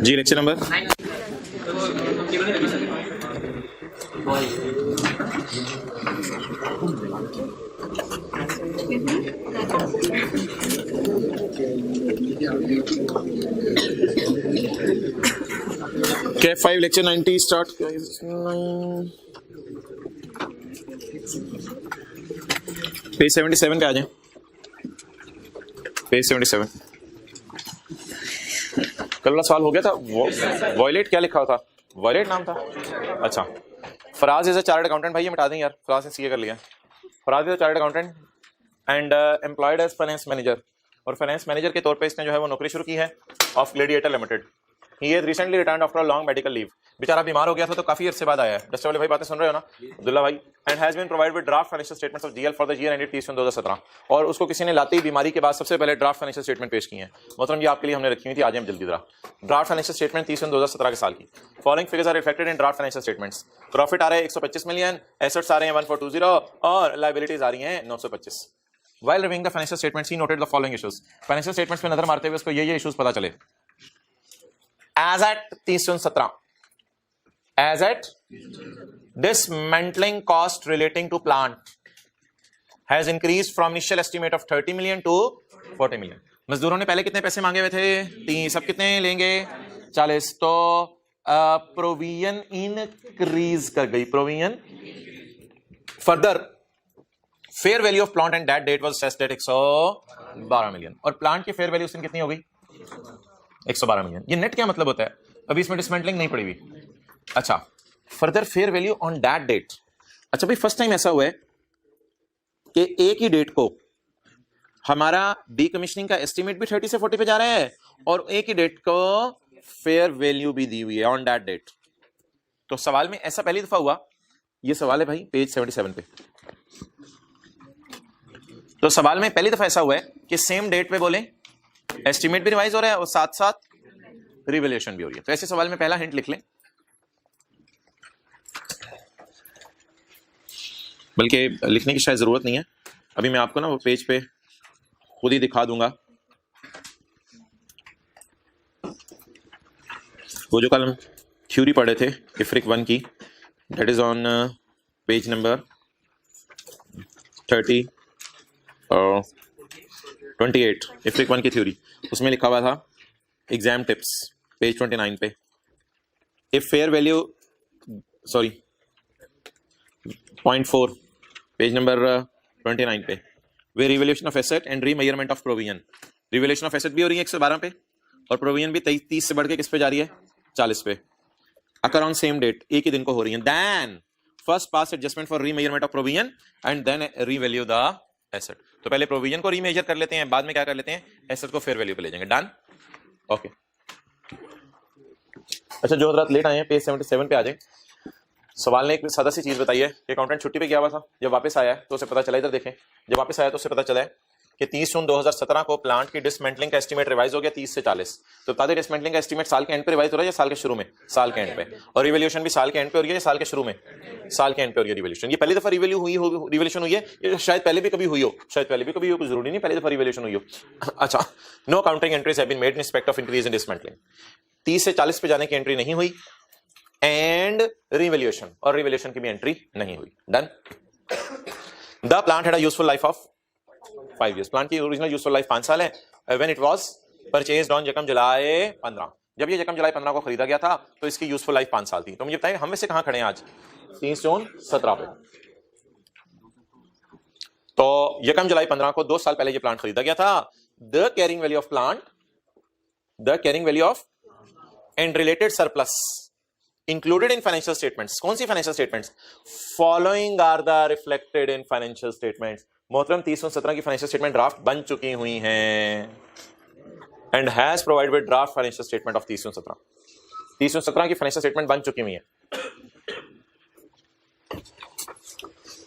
जी lecture number K5 lecture 90 start. Page 77 पे आ जाए। Page 77 कल वाला सवाल हो गया था। वॉयलेट क्या लिखा था? वॉयलेट नाम था। अच्छा, Faraz is a chartered accountant. भाई ये मिटा दें यार, फराज ने सीए कर लिया। Faraz is a chartered accountant and employed as finance manager, और फाइनेंस मैनेजर के तौर पे इसने जो है वो नौकरी शुरू की है of gladiator limited. He has recently retired after a long medical leave. बेचारा बीमार हो गया था तो काफी अरसे बाद आया है। डस्टर वाले भाई बातें सुन रहे हो ना अब्दुल्ला भाई? And has been provided with draft financial statements of GL for the year ended 30/6/2017। और उसको किसी ने लाते ही बीमारी के बाद सबसे पहले ड्राफ्ट फाइनेंशियल स्टेटमेंट पेश किए हैं। मतलब ये आपके लिए हमने रखी हुई थी, आज हम जल्दी जरा ड्राफ्ट फाइनेंशियल स्टेटमेंट 30/6/2017 के साल की। Following figures are reflected in draft financial statements. Profit आ रहा है 125 मिलियन, एसेट्स आ रहे हैं 1420 और लायबिलिटीज आ रही हैं 925। While reviewing the financial statements, he noted the following issues. Financial statements में नजर मारते हुए उसको ये issues पता चले। As at 30/17, as at dismantling cost relating to plant has increased from initial estimate of 30 million to 40 million. मजदूरों ने पहले कितने पैसे मांगे हुए थे? 30। सब कितने लेंगे? 40। तो प्रोविजन इंक्रीज कर गई। Provision further fair value of plant and that date was set at 112 million. और प्लांट की फेयर वैल्यू उस दिन कितनी हो गई? 112 मिलियन। ये नेट क्या मतलब होता है? अभी इसमें डिसमेंटलिंग नहीं पड़ी हुई। अच्छा, further fair value on that date. अच्छा भाई, फर्स्ट टाइम ऐसा हुआ है कि एक ही डेट को हमारा डीकमीशनिंग का एस्टिमेट भी 30 से 40 पे जा रहा है और एक ही डेट को फेयर वैल्यू भी दी हुई है ऑन दैट डेट। तो सवाल में ऐसा पहली दफा हुआ। ये सवाल है भाई पेज 77 पे। तो सवाल में पहली दफा ऐसा हुआ है कि सेम डेट पे बोले एस्टिमेट भी रिवाइज हो रहा है और साथ साथ रिवैल्यूएशन भी हो रही है। तो ऐसे सवाल में पहला हिंट लिख लें, बल्कि लिखने की शायद जरूरत नहीं है। अभी मैं आपको ना वो पेज पे खुद ही दिखा दूंगा। वो जो कल हम थ्योरी पढ़े थे इफ्रिक 1 की, that is on page number 28 इफ्रिक 1 की थ्योरी। उसमें लिखा हुआ था एग्जाम टिप्स पेज 29 पे। If fair value sorry point 4 page number 29 पे, वे revaluation of asset and remeasurement of provision. Revaluation of asset भी हो रही है 112 पे और प्रोविजन भी 30 से बढ़ के किस पे जा रही है? 40 पे। अकर ऑन सेम डेट, एक ही दिन को हो रही है। Then first pass adjustment for remeasurement of provision and then revalue the asset. तो पहले प्रोविजन को रीमेजर कर लेते हैं, बाद में क्या कर लेते हैं? एसेट को फेयर वैल्यू पे ले जाएंगे। Done, okay. अच्छा, जो हजरात लेट आए हैं पेज 77 पे आ जाए। सवाल ने एक सादा सी चीज बताई है कि अकाउंटेंट छुट्टी पे गया हुआ था, जब वापस आया है तो उसे पता चला, इधर देखें, जब वापस आया तो उसे पता चला है कि 30 जून 2017 को प्लांट की डिसमेंटलिंग का एस्टीमेट रिवाइज हो गया 30 से 40। तो बता दें डिसमेंटलिंग का एस्टीमेट साल के एंड पे रिवाइज हो रहा है या साल के शुरू में? साल के एंड पे। और रिवैल्यूएशन भी साल के एंड पे हो रही है या साल के शुरू में? साल के एंड पे हो रही है रिवैल्यूएशन। ये पहली दफा रिवैल्यूएशन हुई है, ये शायद पहले भी कभी हुई हो, शायद पहले भी कभी हो, कुछ जरूरी नहीं पहली दफा रिवैल्यूएशन हुई हो। अच्छा, no counting entries have been made in respect of increase in dismantling. 30 से 40 पे जाने की एंट्री नहीं हुई एंड रिवैल्यूएशन, और रिवैल्यूएशन की भी एंट्री नहीं हुई। Done. The plant had a useful life of 5 years। Plant की ओरिजिनल यूजफुल लाइफ 5 साल है। When it was purchased on यकम जुलाई 15, जब ये यकम जुलाई 15 को खरीदा गया था तो इसकी यूजफुल लाइफ 5 साल थी। तो मुझे बताइए हम में से कहां खड़े हैं आज? 30 जून 17 पे। तो यकम जुलाई 15 को 2 साल पहले ये प्लांट खरीदा गया था। The carrying value of plant, the carrying value of and related surplus included in financial statements. कौन सी financial statements? Following are the reflected in financial statements. मोहतरम 30/17 की फाइनेंशियल स्टेटमेंट ड्राफ्ट बन चुकी हुई हैं and has provided draft financial statement of 30/17। 30/17 की financial statement बन चुकी हुई है।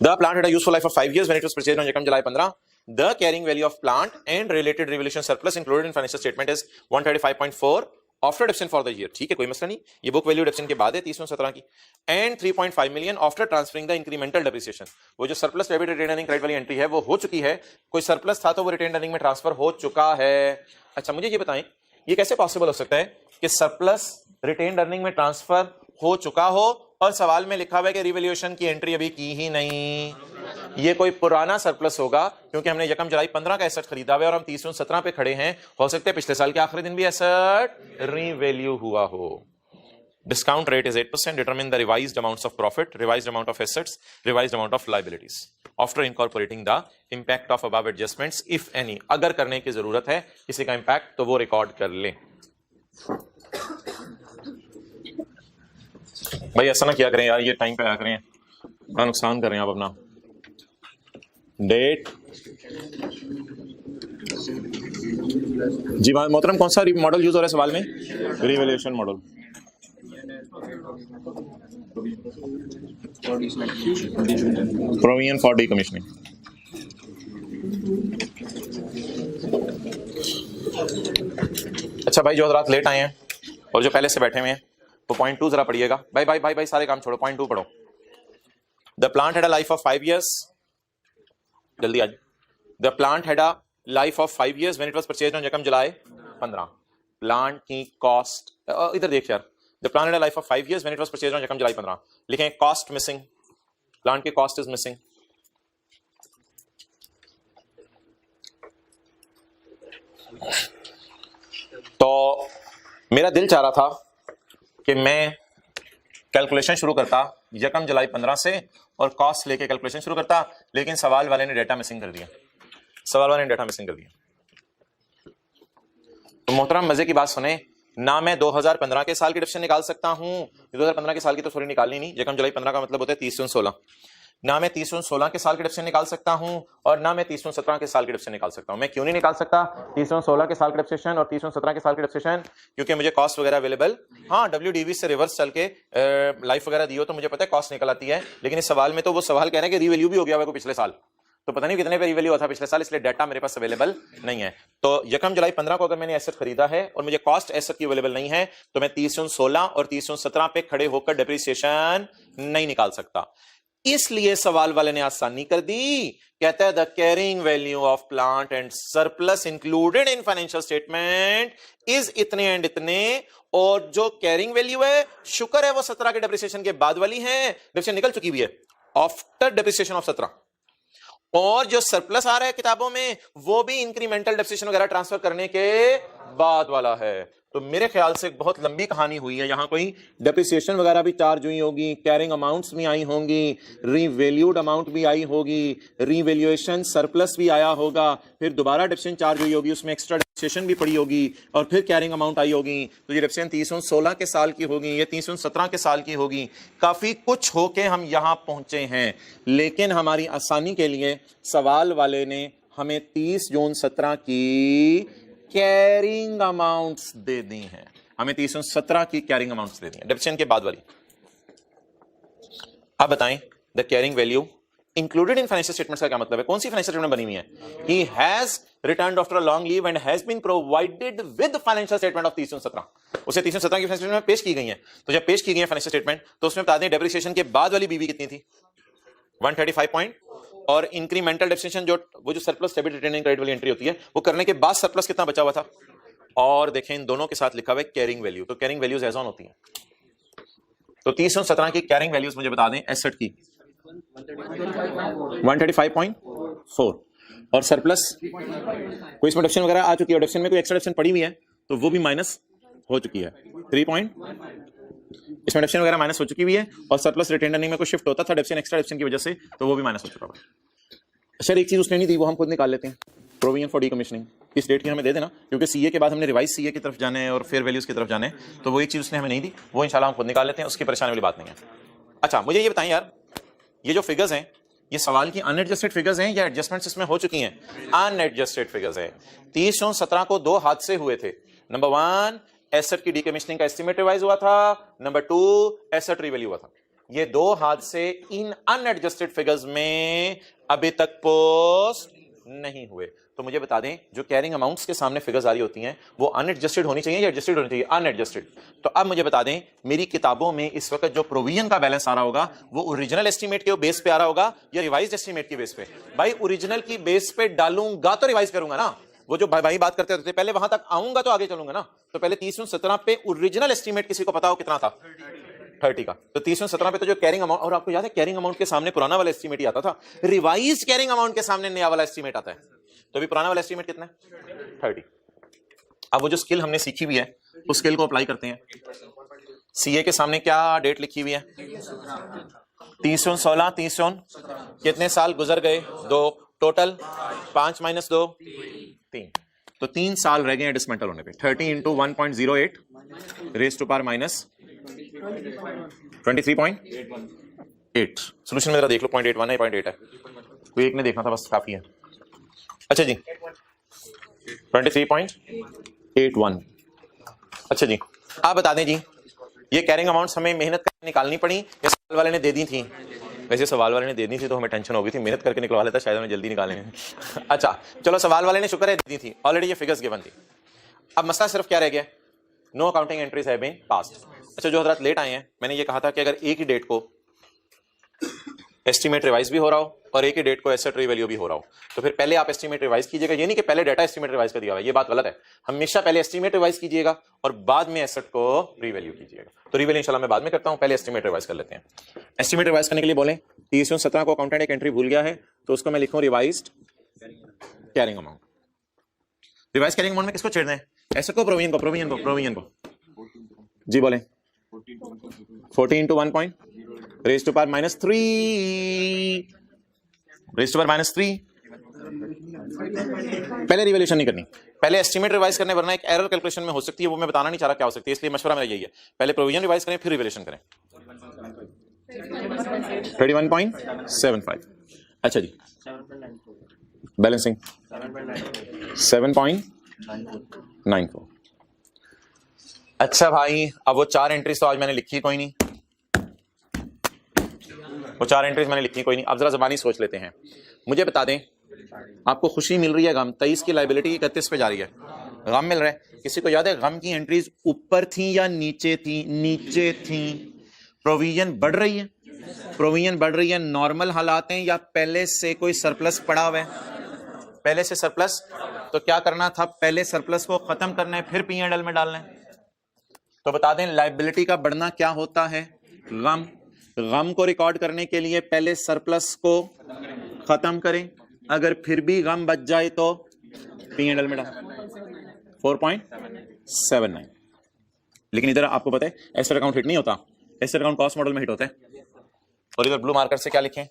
The plant had a useful life of 5 years when it was purchased on यकम जुलाई 15। The carrying value of plant and related revaluation surplus included in financial statement is 135.4 after deduction for the year, ठीक है कोई मसला नहीं, ये book value deduction के बाद है 30/17 की, and 3.5 million after transferring the incremental depreciation. वो जो surplus debit retain earning credit वाली एंट्री है वो हो चुकी है, कोई सरप्लस था तो वो रिटेन अर्निंग में ट्रांसफर हो चुका है। अच्छा मुझे ये बताएं ये कैसे पॉसिबल हो सकता है कि सरप्लस रिटेन अर्निंग में ट्रांसफर हो चुका हो और सवाल में लिखा हुआ है कि रिवैल्यूएशन की एंट्री अभी की ही नहीं। ये कोई पुराना सरप्लस होगा क्योंकि हमने यकम जुलाई 15 का एसेट खरीदा हुआ है और हम 30/17 पे खड़े हैं, हो सकता है पिछले साल के आखिरी दिन भी एसेट रीवैल्यू हुआ हो। Discount rate is 8%. Determine the revised amounts of profit, revised amount of assets, revised amount of liabilities. After incorporating the impact of above adjustments, if any. अगर करने की जरूरत है किसी का impact तो वो रिकॉर्ड कर लें। भाई ऐसा ना किया करें यार, ये टाइम पे आया करें, बड़ा नुकसान कर रहे हैं आप अपना। डेट जी मोहतरम, कौन सा मॉडल यूज हो रहा है सवाल में? Revaluation model. Provision for decommissioning. अच्छा भाई जो हजरात लेट आए हैं और जो पहले से बैठे हुए हैं वो पॉइंट 2 जरा पढ़िएगा। भाई भाई भाई भाई सारे काम छोड़ो, पॉइंट 2 पढ़ो। The plant had a life of 5 years, जल्दी आज। The plant had a life of 5 years when it was purchased on यकम जुलाई 15। प्लांट की कॉस्ट, इधर देख यार, the plant had a life of 5 years when it was purchased on यकम जुलाई 15। लिखें cost missing, plant की कॉस्ट इज मिसिंग। तो मेरा दिल चाह रहा था कि मैं कैलकुलेशन शुरू करता यकम जुलाई 15 से और कॉस्ट लेके कैलकुलेशन शुरू करता, लेकिन सवाल वाले ने डेटा मिसिंग कर दिया, सवाल वाले ने डेटा मिसिंग कर दिया। तो मोहतरम मजे की बात सुने, ना मैं 2015 के साल की डिडक्शन निकाल सकता हूं, 2015 के साल की तो सॉरी निकालनी नहीं, यकम जुलाई 15 का मतलब होता है 30/16। ना मैं 30/16 के साल की डिडक्शन निकाल सकता हूं और ना मैं 30/17 के साल की डिडक्शन निकाल सकता हूं। मैं क्यों नहीं निकाल सकता 30/16 के साल की डिडक्शन और 30/17 के साल की डिडक्शन? क्योंकि मुझे कॉस्ट वगैरह अवेलेबल, हाँ WDV से रिवर्स चल के लाइफ वगैरह दी हो तो मुझे पता है कॉस्ट निकल आती है, लेकिन इस सवाल में तो वो सवाल कह रहे हैं कि रीवैल्यू भी हो गया है पिछले साल, तो पता नहीं कितने पे रीवैल्यू हुआ था पिछले साल, इसलिए डाटा मेरे पास अवेलेबल नहीं है। तो यकम जुलाई 15 को अगर मैंने एसेट खरीदा है और मुझे कॉस्ट एसेट की अवेलेबल नहीं है तो मैं 30/16 और 30/17 पे खड़े होकर डेप्रिसिएशन नहीं निकाल सकता। इसलिए सवाल वाले ने आसानी कर दी, कहता है the carrying value of plant and surplus included in financial statement is इतने एंड इतने, और जो कैरिंग वैल्यू है शुक्र है वो 17 के डेप्रिसिएशन के बाद वाली है, डेप्रिसिएशन निकल चुकी हुई है आफ्टर डेप्रिसिएशन ऑफ 17, और जो सरप्लस आ रहा है किताबों में वो भी इंक्रीमेंटल डेप्रिसिएशन वगैरह ट्रांसफर करने के बाद वाला है। तो मेरे ख्याल से बहुत लंबी कहानी हुई है, यहां कोई डेप्रिसिएशन वगैरह भी चार्ज हुई होगी, कैरिंग अमाउंट्स भी आई होंगी, रीवैल्यूड अमाउंट भी आई होगी, रीवैल्यूएशन सरप्लस भी आया होगा, फिर दोबारा डेप्रिसिएशन चार्ज हुई होगी, उसमें एक्स्ट्रा डेप्रिसिएशन भी पड़ी होगी और फिर कैरिंग अमाउंट आई होगी। तो ये डेप्रिसिएशन 30/16 के साल की होगी, ये 30/17 के साल की होगी, काफी कुछ होके हम यहां पहुंचे हैं। लेकिन हमारी आसानी के लिए सवाल वाले ने हमें 30 जून 17 की कैरिंग अमाउंट्स दे दी हैं, हमें 30/17 की कैरिंग अमाउंट्स दे दी हैं, डेप्रिसिएशन के बाद वाली। अब बताएं the carrying value included in financial statements का क्या मतलब है? कौन सी फाइनेंशियल स्टेटमेंट बनी हुई है? He has returned after a long leave and has been provided with financial statement of 30/17। उसे 30/17 की फाइनेंशियल स्टेटमेंट पेश की गई है, तो जब पेश की गई है फाइनेंशियल स्टेटमेंट तो उसमें बता दें डेप्रिसिएशन के बाद वाली बीवी कितनी थी, 135 पॉइंट, और इंक्रीमेंटल डेप्रिसिएशन जो वो जो सरप्लस डेबिट रिटेनिंग क्रेडिट वाली एंट्री होती है वो करने के बाद सरप्लस कितना बचा हुआ था, और देखें इन दोनों के साथ लिखा हुआ है कैरिंग वैल्यू, तो कैरिंग वैल्यूज एज ऑन होती हैं। तो 30/17 की कैरिंग वैल्यूज मुझे बता दें एसेट की 135.4, और सरप्लस कोई इसमें डेप्रिसिएशन वगैरह आ चुकी है, डेप्रिसिएशन में कोई एक्स्ट्रा डेप्रिसिएशन पड़ी हुई है तो वो भी माइनस हो चुकी है 3 पॉइंट, इसमें डेप्रिसिएशन वगैरह माइनस हो चुकी हुई है, और सरप्लस रिटेन अर्निंग में कोई शिफ्ट होता था डेप्रिसिएशन एक्स्ट्रा डेप्रिसिएशन की वजह से तो वो भी माइनस हो चुका है। अच्छा एक चीज उसने नहीं दी वो हम खुद निकाल लेते हैं, प्रोविजन फॉर डीकमीशनिंग इस डेट की हमें दे देना, क्योंकि सीए के बाद हमने रिवाइज सीए की तरफ जाने हैं और फेयर वैल्यूज की तरफ जाने हैं, तो वो एक चीज उसने हमें नहीं दी, वो इंशाल्लाह हम खुद निकाल लेते हैं, उसकी परेशानी वाली बात नहीं है। अच्छा मुझे ये बताएं यार, ये जो फिगर्स हैं ये सवाल की अनएडजस्टेड फिगर्स हैं या एडजस्टमेंट्स इसमें हो चुकी हैं? अनएडजस्टेड फिगर्स हैं। 30/17 को 2 हादसे हुए थे, नंबर 1 एसेट की डीकमीशनिंग का एस्टीमेट रिवाइज हुआ था, नंबर 2 एसेट रीवैल्यू हुआ था। ये 2 हादसे इन अनएडजस्टेड फिगर्स में अभी तक पोस्ट नहीं हुए। तो मुझे बता दें जो कैरिंग अमाउंट्स के सामने फिगर्स आ रही होती हैं वो अनएडजस्टेड होनी चाहिए या एडजस्टेड होनी चाहिए? अनएडजस्टेड। तो अब मुझे बता दें मेरी किताबों में इस वक्त जो प्रोविजन का बैलेंस आ रहा होगा वो ओरिजिनल एस्टीमेट के बेस पे आ रहा होगा या रिवाइज्ड एस्टीमेट के बेस पे? भाई ओरिजिनल की बेस पे डालूंगा तो रिवाइज करूंगा ना। वो जो भाई बात करते थे पहले वहां तक आऊंगा तो आगे चलूंगा ना। तो पहले 30/17 पे ओरिजिनल एस्टीमेट किसी को पता हो कितना था? 30 का। तो 30/17 पे तो जो कैरिंग अमाउंट, और आपको याद है कैरिंग अमाउंट के सामने पुराना वाला एस्टीमेट ही आता था, रिवाइज कैरिंग अमाउंट के सामने नया वाला एस्टीमेट आता है। तो अभी पुराना वाला एस्टीमेट कितना है? 30। अब वो जो स्किल हमने सीखी हुई है उस स्किल को अप्लाई करते हैं। सीए के सामने क्या डेट लिखी हुई है? 30/16, 30 कितने साल गुजर गए? 2। टोटल 5 - 2 3। तो 3 साल रह गए हैं डिसमेंटल होने पे। 30 × 1.08 raise to power minus 23.8। Solution मेरा देख लो, 0.81 है, 0.8 है। कोई एक ने देखना था बस, काफी है। अच्छा जी 23.81। अच्छा जी आप बता दें जी ये कैरिंग अमाउंट्स हमें मेहनत करके निकालनी पड़ी या सवाल वाले ने दे दी थी? वैसे सवाल वाले ने दे दी थी तो हमें टेंशन हो गई थी, मेहनत करके निकलवा लेता शायद हमें जल्दी निकालेंगे। अच्छा चलो सवाल वाले ने शुक्र है दे दी थी, ऑलरेडी ये फिगर्स गिवन थी। अब मसला सिर्फ क्या रह गया? No accounting entries have been passed. अच्छा जो हजरात लेट आए हैं, मैंने ये कहा था कि अगर एक ही डेट को एस्टीमेट रिवाइज भी हो रहा हो और एक ही डेट को एसेट रीवैल्यू भी हो रहा हो तो फिर पहले आप एस्टीमेट रिवाइज कीजिएगा। ये नहीं कि पहले डाटा एस्टीमेट रिवाइज कर दिया हुआ है, ये बात गलत है। हमेशा पहले एस्टीमेट रिवाइज कीजिएगा और बाद में एसेट को रीवैल्यू कीजिएगा। तो रीवैल्यू इंशाल्लाह मैं बाद में करता हूं, पहले एस्टीमेट रिवाइज कर लेते हैं। एस्टीमेट रिवाइज करने के लिए बोलें 30/17 को अकाउंटेंट एक एंट्री भूल गया है तो उसको मैं लिखूं revised carrying amount. Revise carrying amount में किसको छेड़ दें? एसेट को, प्रोविजन को? प्रोविजन को जी बोलें। 14 × 1. Raise to power minus 3 raise to power minus 3। पहले रिवैल्यूएशन नहीं करनी, पहले एस्टीमेट रिवाइज करने, वरना एक एरर कैलकुलेशन में हो सकती है, वो मैं बताना नहीं चाह रहा क्या हो सकती है, इसलिए मशवरा मेरा यही है पहले प्रोविजन रिवाइज करें फिर रिवैल्यूएशन करें। 31.75। अच्छा जी बैलेंसिंग 7.94। अच्छा भाई अब वो 4 एंट्रीज तो आज मैंने लिखी कोई नहीं, वो 4 एंट्रीज मैंने लिखी कोई नहीं। अब जरा ज़बानी सोच लेते हैं। मुझे बता दें आपको खुशी मिल रही है गम? 23 की लाइबिलिटी 31 पे जा रही है, गम मिल रहा है। किसी को याद है गम की एंट्रीज ऊपर थी या नीचे थी? नीचे थी। प्रोविजन बढ़ रही है, प्रोविजन बढ़ रही है नॉर्मल हालात हैं या पहले से कोई सरप्लस पड़ा हुआ है? पहले से सरप्लस। तो क्या करना था? पहले सरप्लस को खत्म करना है फिर P&L में डालना है। तो बता दें लाइबिलिटी का बढ़ना क्या होता है? गम। गम को रिकॉर्ड करने के लिए पहले सरप्लस को खत्म करें, अगर फिर भी गम बच जाए तो P&L में डाल 4.79। लेकिन इधर आपको पता है एसेट अकाउंट हिट नहीं होता, एसेट अकाउंट कॉस्ट मॉडल में हिट होता है। और इधर ब्लू मार्कर से क्या लिखें?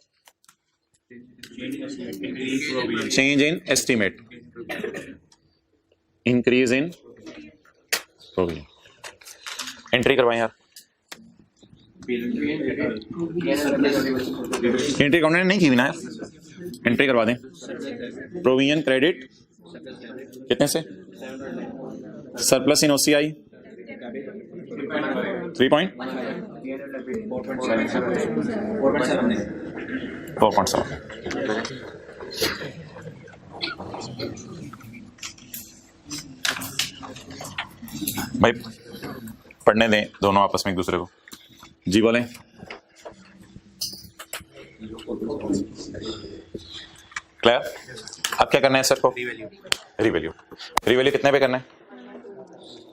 Change in estimate, increase in provision. Entry करवाएं यार, एंट्री अकाउंटेंट नहीं की ना यार, एंट्री करवा दें। प्रोविजन क्रेडिट कितने से? सरप्लस इन OCI 4.7। भाई पढ़ने दें दोनों आपस में एक दूसरे को। जी बोलें। क्लियर? अब क्या करना है सर को? रिवैल्यू। रिवैल्यू कितने पे करना है?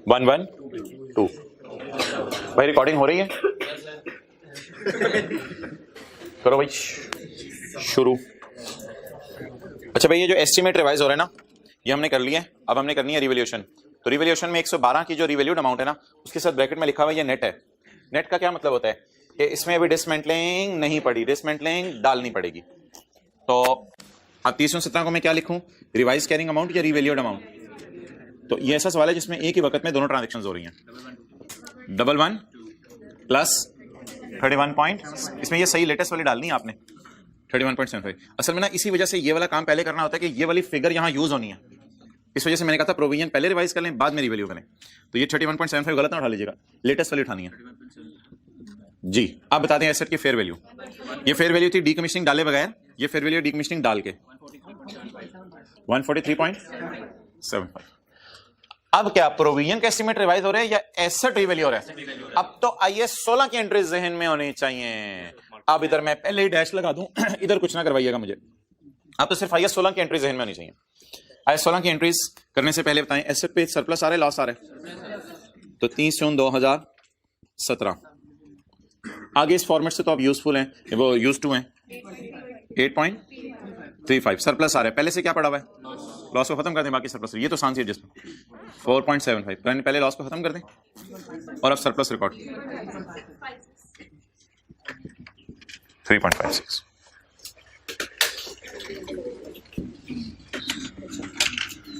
112। भाई रिकॉर्डिंग हो रही है? करो भाई शुरू। अच्छा भाई ये जो एस्टीमेट रिवाइज हो रहा है ना ये हमने कर लिया है, अब हमने करनी है रिवैल्यूएशन। तो रिवैल्यूएशन में 112 की जो रिवैल्यूड अमाउंट है ना उसके साथ ब्रैकेट में लिखा हुआ है ये नेट है। नेट का क्या मतलब होता है कि इसमें अभी डिसमेंटलिंग नहीं पड़ी, डिसमेंटलिंग डालनी पड़ेगी। तो अब 30/17 को मैं क्या लिखूं? रिवाइज कैरिंग अमाउंट या रिवैल्यूड अमाउंट? तो ये ऐसा सवाल है जिसमें एक ही वक्त में दोनों ट्रांजेक्शंस हो रही हैं। 11 प्लस 31 पॉइंट, इसमें ये सही लेटेस्ट वाली डालनी है आपने 31.75। असल में ना इसी वजह से ये वाला काम पहले करना होता है कि ये वाली फिगर यहाँ यूज होनी है। इस वजह से मैंने कहा था प्रोविजन पहले रिवाइज कर लें बाद में रिवैल्यू करें। तो ये 31.75 गलत ना उठा लीजिएगा, लेटेस्ट वाली उठानी है जी। आप बता दें एसेट की फेयर वैल्यू, ये फेयर वैल्यू थी डीकमीशनिंग डाले बगैर, ये फेयर वैल्यू डीकमीशनिंग डाल के 143.75। अब क्या प्रोविजन का एस्टिमेट रिवाइज हो रहा है या एसेट रिवैल्यू हो रहा है? अब तो आईएएस 16 की एंट्री जहन में होनी चाहिए। अब इधर मैं पहले ही डैश लगा दूं, इधर कुछ ना करवाइएगा मुझे। अब तो सिर्फ आईएएस 16 की एंट्री जहन में होनी चाहिए। आईएएस 16 की एंट्रीज करने से पहले बताएं, एसेट पे सरप्लस आ रहा है, लॉस आ रहा है? तो 30/6/2017 आगे इस फॉर्मेट से तो आप यूजफुल हैं, वो यूज टू हैं। 8.35 सरप्लस आ रहा है, पहले से क्या पड़ा हुआ है? लॉस को खत्म कर दें, बाकी सरप्लस। ये तो सांसी एडजस्टमेंट 4.75, पहले लॉस को खत्म कर दें और अब सरप्लस रिकॉर्ड 3.56।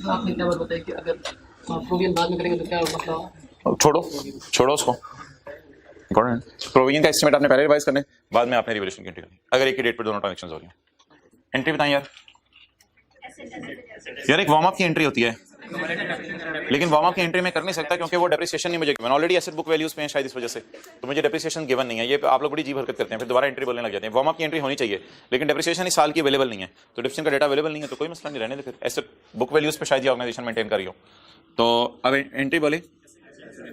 आपने क्या बात बताई कि अगर प्रोविजन बाद में करेंगे तो क्या मतलब? छोड़ो उसको। प्रोविजन का एस्टिमेट आपने पहले रिवाइज करने, बाद में आपने रिवैल्यूएशन की एंट्री करनी। अगर एक ही डेट पर दोनों ट्रांजैक्शंस हो रही हैं, एंट्री बताएं यार। एक वार्म अप की एंट्री होती है, लेकिन वार्म अप की एंट्री में कर नहीं सकता क्योंकि वो डेप्रिसिएशन नहीं मुझे given. Already asset book values पे हैं शायद, इस वजह से तो मुझे डेप्रिसिएशन गिवन नहीं है। ये आप लोग बड़ी अजीब हरकत करते हैं, फिर दोबारा एंट्री बोलने लग जाते हैं। वार्म अप की एंट्री होनी चाहिए, लेकिन डेप्रिसिएशन इस साल की अवेलेबल नहीं है, तो डिप्रेशन का डेटा अवेलेबल नहीं है, तो कोई मसला नहीं, रहने दे। फिर एसेट बुक वैल्यूज पे शायद ये ऑर्गेनाइजेशन मेंटेन करी हो। तो अब एंट्री बोले,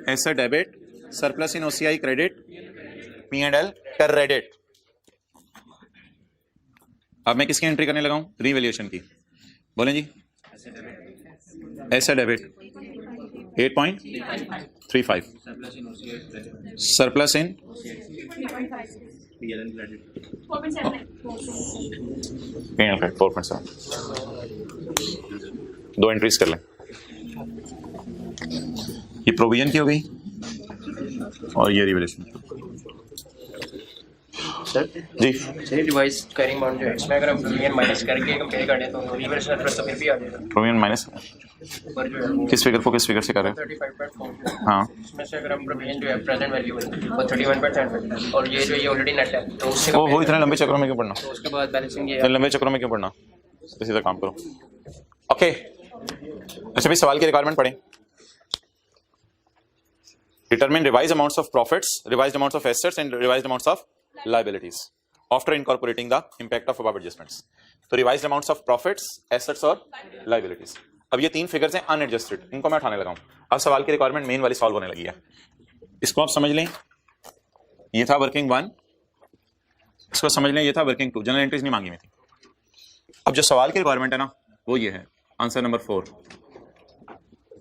एसेट डेबिट, सरप्लस इन ओसीआई क्रेडिट, P&L क्रेडिट। अब मैं किसकी एंट्री करने लगा हूं? रिवैल्यूएशन की। बोलें जी। Asset debit 8.35, surplus in 4.7। दो एंट्रीज कर लें। ये प्रोविजन की हो गई और ये रिवैल्यूएशन जी। रिवाइज कैरिंग अमाउंट जो है इसमें अगर हम प्रोविजन माइनस करके कंपेयर करें तो रिवर्स सरप्लस तो फिर भी आ जाएगा। प्रोविजन माइनस पर जो है किस फिगर को किस फिगर से कर रहे हैं? 35.4 हाँ, इसमें से अगर हम प्रोविजन जो है प्रेजेंट वैल्यू है वो 31% और ये जो ये ऑलरेडी नेट है तो उससे वो इतने लंबे चक्रों में क्यों पढ़ना? तो उसके बाद बैलेंसिंग ये इतने लंबे चक्रों में क्यों पढ़ना? सीधा काम करो। ओके, अच्छा भाई सवाल की रिक्वायरमेंट पढ़ें। Determine revise amounts of profits, revised amounts of assets and revised amounts of liabilities after incorporating the impact of above adjustments। तो revised amounts of profits, assets और liabilities। अब ये तीन फिगर्स हैं अनएडजस्टेड, इनको मैं उठाने लगा हूं। अब सवाल की रिक्वायरमेंट मेन वाली सॉल्व होने लगी है। इसको आप समझ लें, ये था वर्किंग 1, इसको समझ लें ये था वर्किंग 2। जनरल एंट्रीज नहीं मांगी हुई थी। अब जो सवाल की रिक्वायरमेंट है ना वो ये है, आंसर नंबर 4।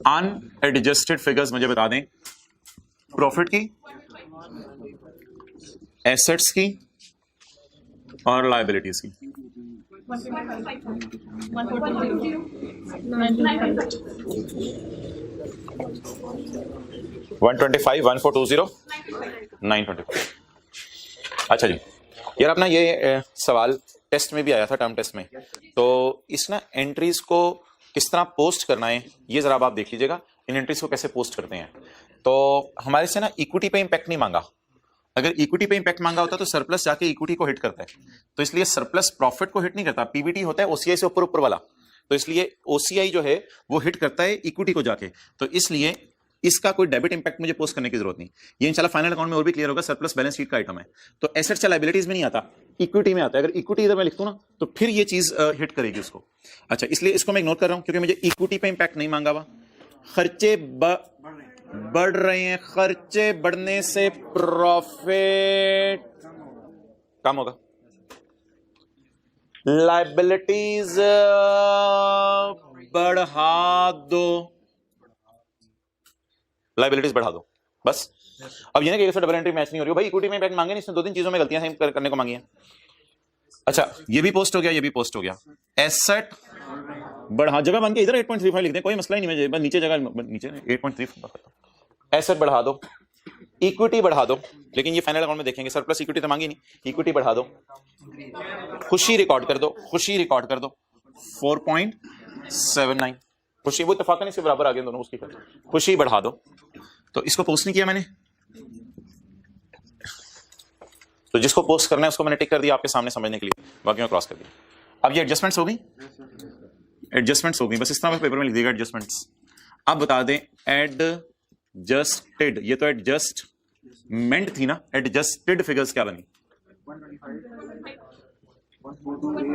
अनएडजस्टेड फिगर्स मुझे बता दें, प्रॉफिट की, एसेट्स की और लायबिलिटीज की। 125, 1420, 925। अच्छा जी यार, अपना ये सवाल टेस्ट में भी आया था, टर्म टेस्ट में। तो इस ना एंट्रीज को किस तरह पोस्ट करना है ये जरा आप देख लीजिएगा। इन एंट्रीज को कैसे पोस्ट करते हैं। तो हमारे से ना इक्विटी पे इंपैक्ट नहीं मांगा। अगर इक्विटी पे इंपैक्ट मांगा होता तो सरप्लस जाके इक्विटी को हिट करता है, तो इसलिए सरप्लस प्रॉफिट को हिट नहीं करता। पीबीटी होता है ओसीआई से ऊपर वाला, तो इसलिए ओसीआई जो है वो हिट करता है इक्विटी को जाके। तो इसलिए इसका कोई डेबिट इंपैक्ट मुझे पोस्ट करने की जरूरत नहीं। ये इंशाल्लाह फाइनल अकाउंट में और भी क्लियर होगा। सरप्लस बैलेंस शीट का आइटम है, तो एसेट्स या लायबिलिटीज में नहीं आता, इक्विटी में आता है। अगर इक्विटी इधर मैं लिख दूं ना तो फिर ये चीज हिट करेगी उसको। अच्छा, इसलिए इसको मैं इग्नोर कर रहा हूं क्योंकि मुझे इक्विटी पे इंपैक्ट नहीं मांगा हुआ। खर्चे बढ़ रहे हैं, खर्चे बढ़ने से प्रॉफिट कम होगा। लायबिलिटीज बढ़ा दो, लायबिलिटीज बढ़ा दो बस। अब ये ना कि डबल एंट्री मैच नहीं हो रही हो भाई, इक्विटी में इंपैक्ट मांगे नहीं, इसने 2-3 चीजों में गलतियां सेम करने को मांगी हैं। अच्छा, ये भी पोस्ट हो गया, ये भी पोस्ट हो गया। एसेट बढ़ा, जगह बन के इधर 8.35 लिख दें, कोई मसला ही नहीं है। नीचे जगह नीचे 8.3 एसेट बढ़ा दो, इक्विटी बढ़ा दो, लेकिन ये फाइनल अकाउंट में देखेंगे। सरप्लस इक्विटी तो मांगी नहीं, इक्विटी बढ़ा दो, खुशी रिकॉर्ड कर दो, खुशी रिकॉर्ड कर दो 4.79। खुशी वो इत्तेफाकन इसके बराबर आ गए दोनों, उसकी खुशी बढ़ा दो। तो इसको पोस्ट नहीं किया मैंने, तो जिसको पोस्ट करना है उसको मैंने टिक कर दिया आपके सामने समझने के लिए, बाकी में क्रॉस कर दिया। अब ये एडजस्टमेंट्स हो गई, एडजस्टमेंट्स हो गई, बस इस तरह पेपर में लिख देगा एडजस्टमेंट्स। अब बता दें एडजस्टेड, ये तो एडजस्टमेंट थी ना, एडजस्टेड फिगर्स क्या बनी? 932.94।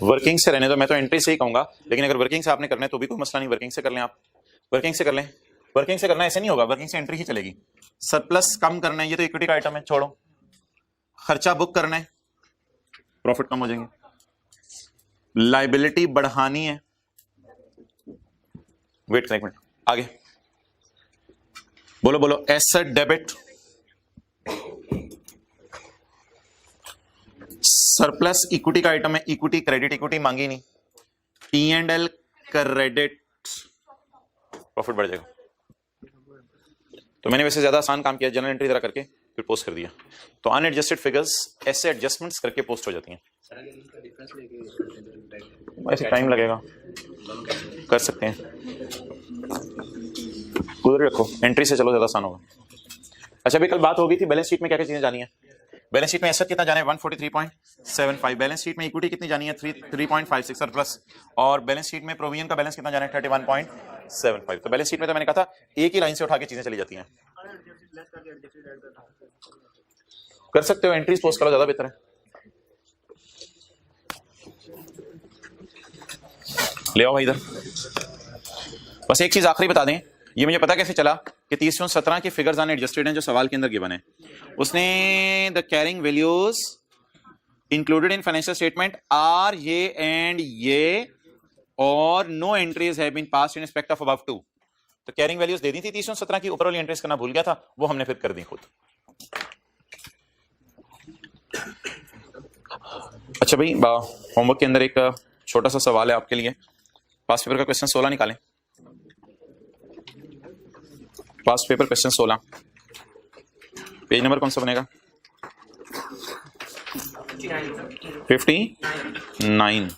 वर्किंग से रहने दो, मैं तो एंट्री से ही कहूंगा, लेकिन अगर वर्किंग से आपने करना है तो भी कोई मसला नहीं, वर्किंग से कर लें आप, वर्किंग से कर लें। वर्किंग से करना ऐसे नहीं होगा, वर्किंग से एंट्री ही चलेगी। सरप्लस कम करना है, ये तो इक्विटी का आइटम है, छोड़ो। खर्चा बुक करना है, प्रॉफिट कम हो जाएंगे। लाइबिलिटी बढ़ानी है, वेट एक मिनट, आगे बोलो बोलो। एसेट डेबिट, सरप्लस इक्विटी का आइटम है, इक्विटी क्रेडिट, इक्विटी मांगी नहीं, P&L क्रेडिट, प्रॉफिट बढ़ जाएगा। तो मैंने वैसे ज्यादा आसान काम किया, जनरल एंट्री जरा करके फिर पोस्ट कर दिया, तो अनएडजस्टेड फिगर्स ऐसे एडजस्टमेंट्स करके पोस्ट हो जाती हैं। ऐसे टाइम लगेगा, कर सकते हैं, उधर ही रखो, एंट्री से चलो, ज्यादा आसान होगा। अच्छा अभी कल बात हो गई थी बैलेंस शीट में क्या क्या चीजें जानी है। बैलेंस शीट में एसेट कितना जाना है 143.75, बैलेंस शीट में इक्विटी कितनी जानी है 3.56 सरप्लस, और बैलेंस शीट में प्रोविजन का बैलेंस कितना जाना है 31.75। तो बैलेंस शीट में तो मैंने कहा था एक ही लाइन से उठा के चीजें चली जाती हैं। कर सकते हो, एंट्रीज पोस्ट करो, ज्यादा बेहतर है। ले आओ भाई इधर। बस एक चीज आखिरी बता दें, ये मुझे पता कैसे चला कि 30/17 की फिगर्स अनएडजस्टेड हैं जो सवाल के अंदर गिवन है। उसने the carrying values included in financial statement are ये एंड ये, और no entries have been passed in respect of above two. तो कैरिंग वैल्यूज दे दी थी 30/17 की, ऊपर वाली एंट्रीज करना भूल गया था, वो हमने फिर कर दी खुद। अच्छा भाई, होमवर्क के अंदर एक छोटा सा सवाल है आपके लिए। पास्ट पेपर का क्वेश्चन 16 निकालें। Past paper question 16, page number कौन सा बनेगा 59।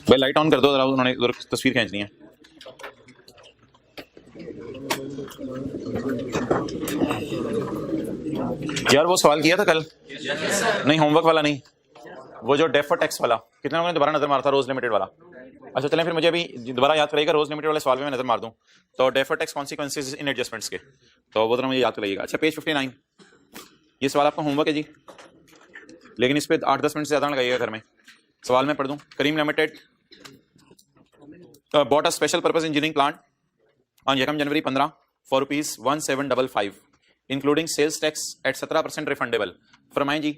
भाई लाइट ऑन कर दो जरा, उन्होंने उधर तस्वीर खींचनी है। यार वो सवाल किया था कल, नहीं होमवर्क वाला नहीं, वो जो डेफर टैक्स वाला, कितने लोगों ने दोबारा नजर मारा था, रोज लिमिटेड वाला। अच्छा चलें फिर मुझे अभी दोबारा याद करेगा, रोज लिमिटेड वाले सवाल में मैं नजर मार दूं तो डेफर टैक्स कॉन्सिक्वेंसेस इन एडजस्टमेंट्स के, तो वो तो मुझे याद कराइएगा। अच्छा पेज 59, ये सवाल आपका होमवर्क है जी, लेकिन इस पे 8-10 मिनट से ज्यादा लगाइएगा घर में। सवाल मैं पढ़ दूं। Karim limited bought a special purpose engineering plant on यकम जनवरी 15 for ₹1755 including sales tax at 17% refundable. फरमाएं जी,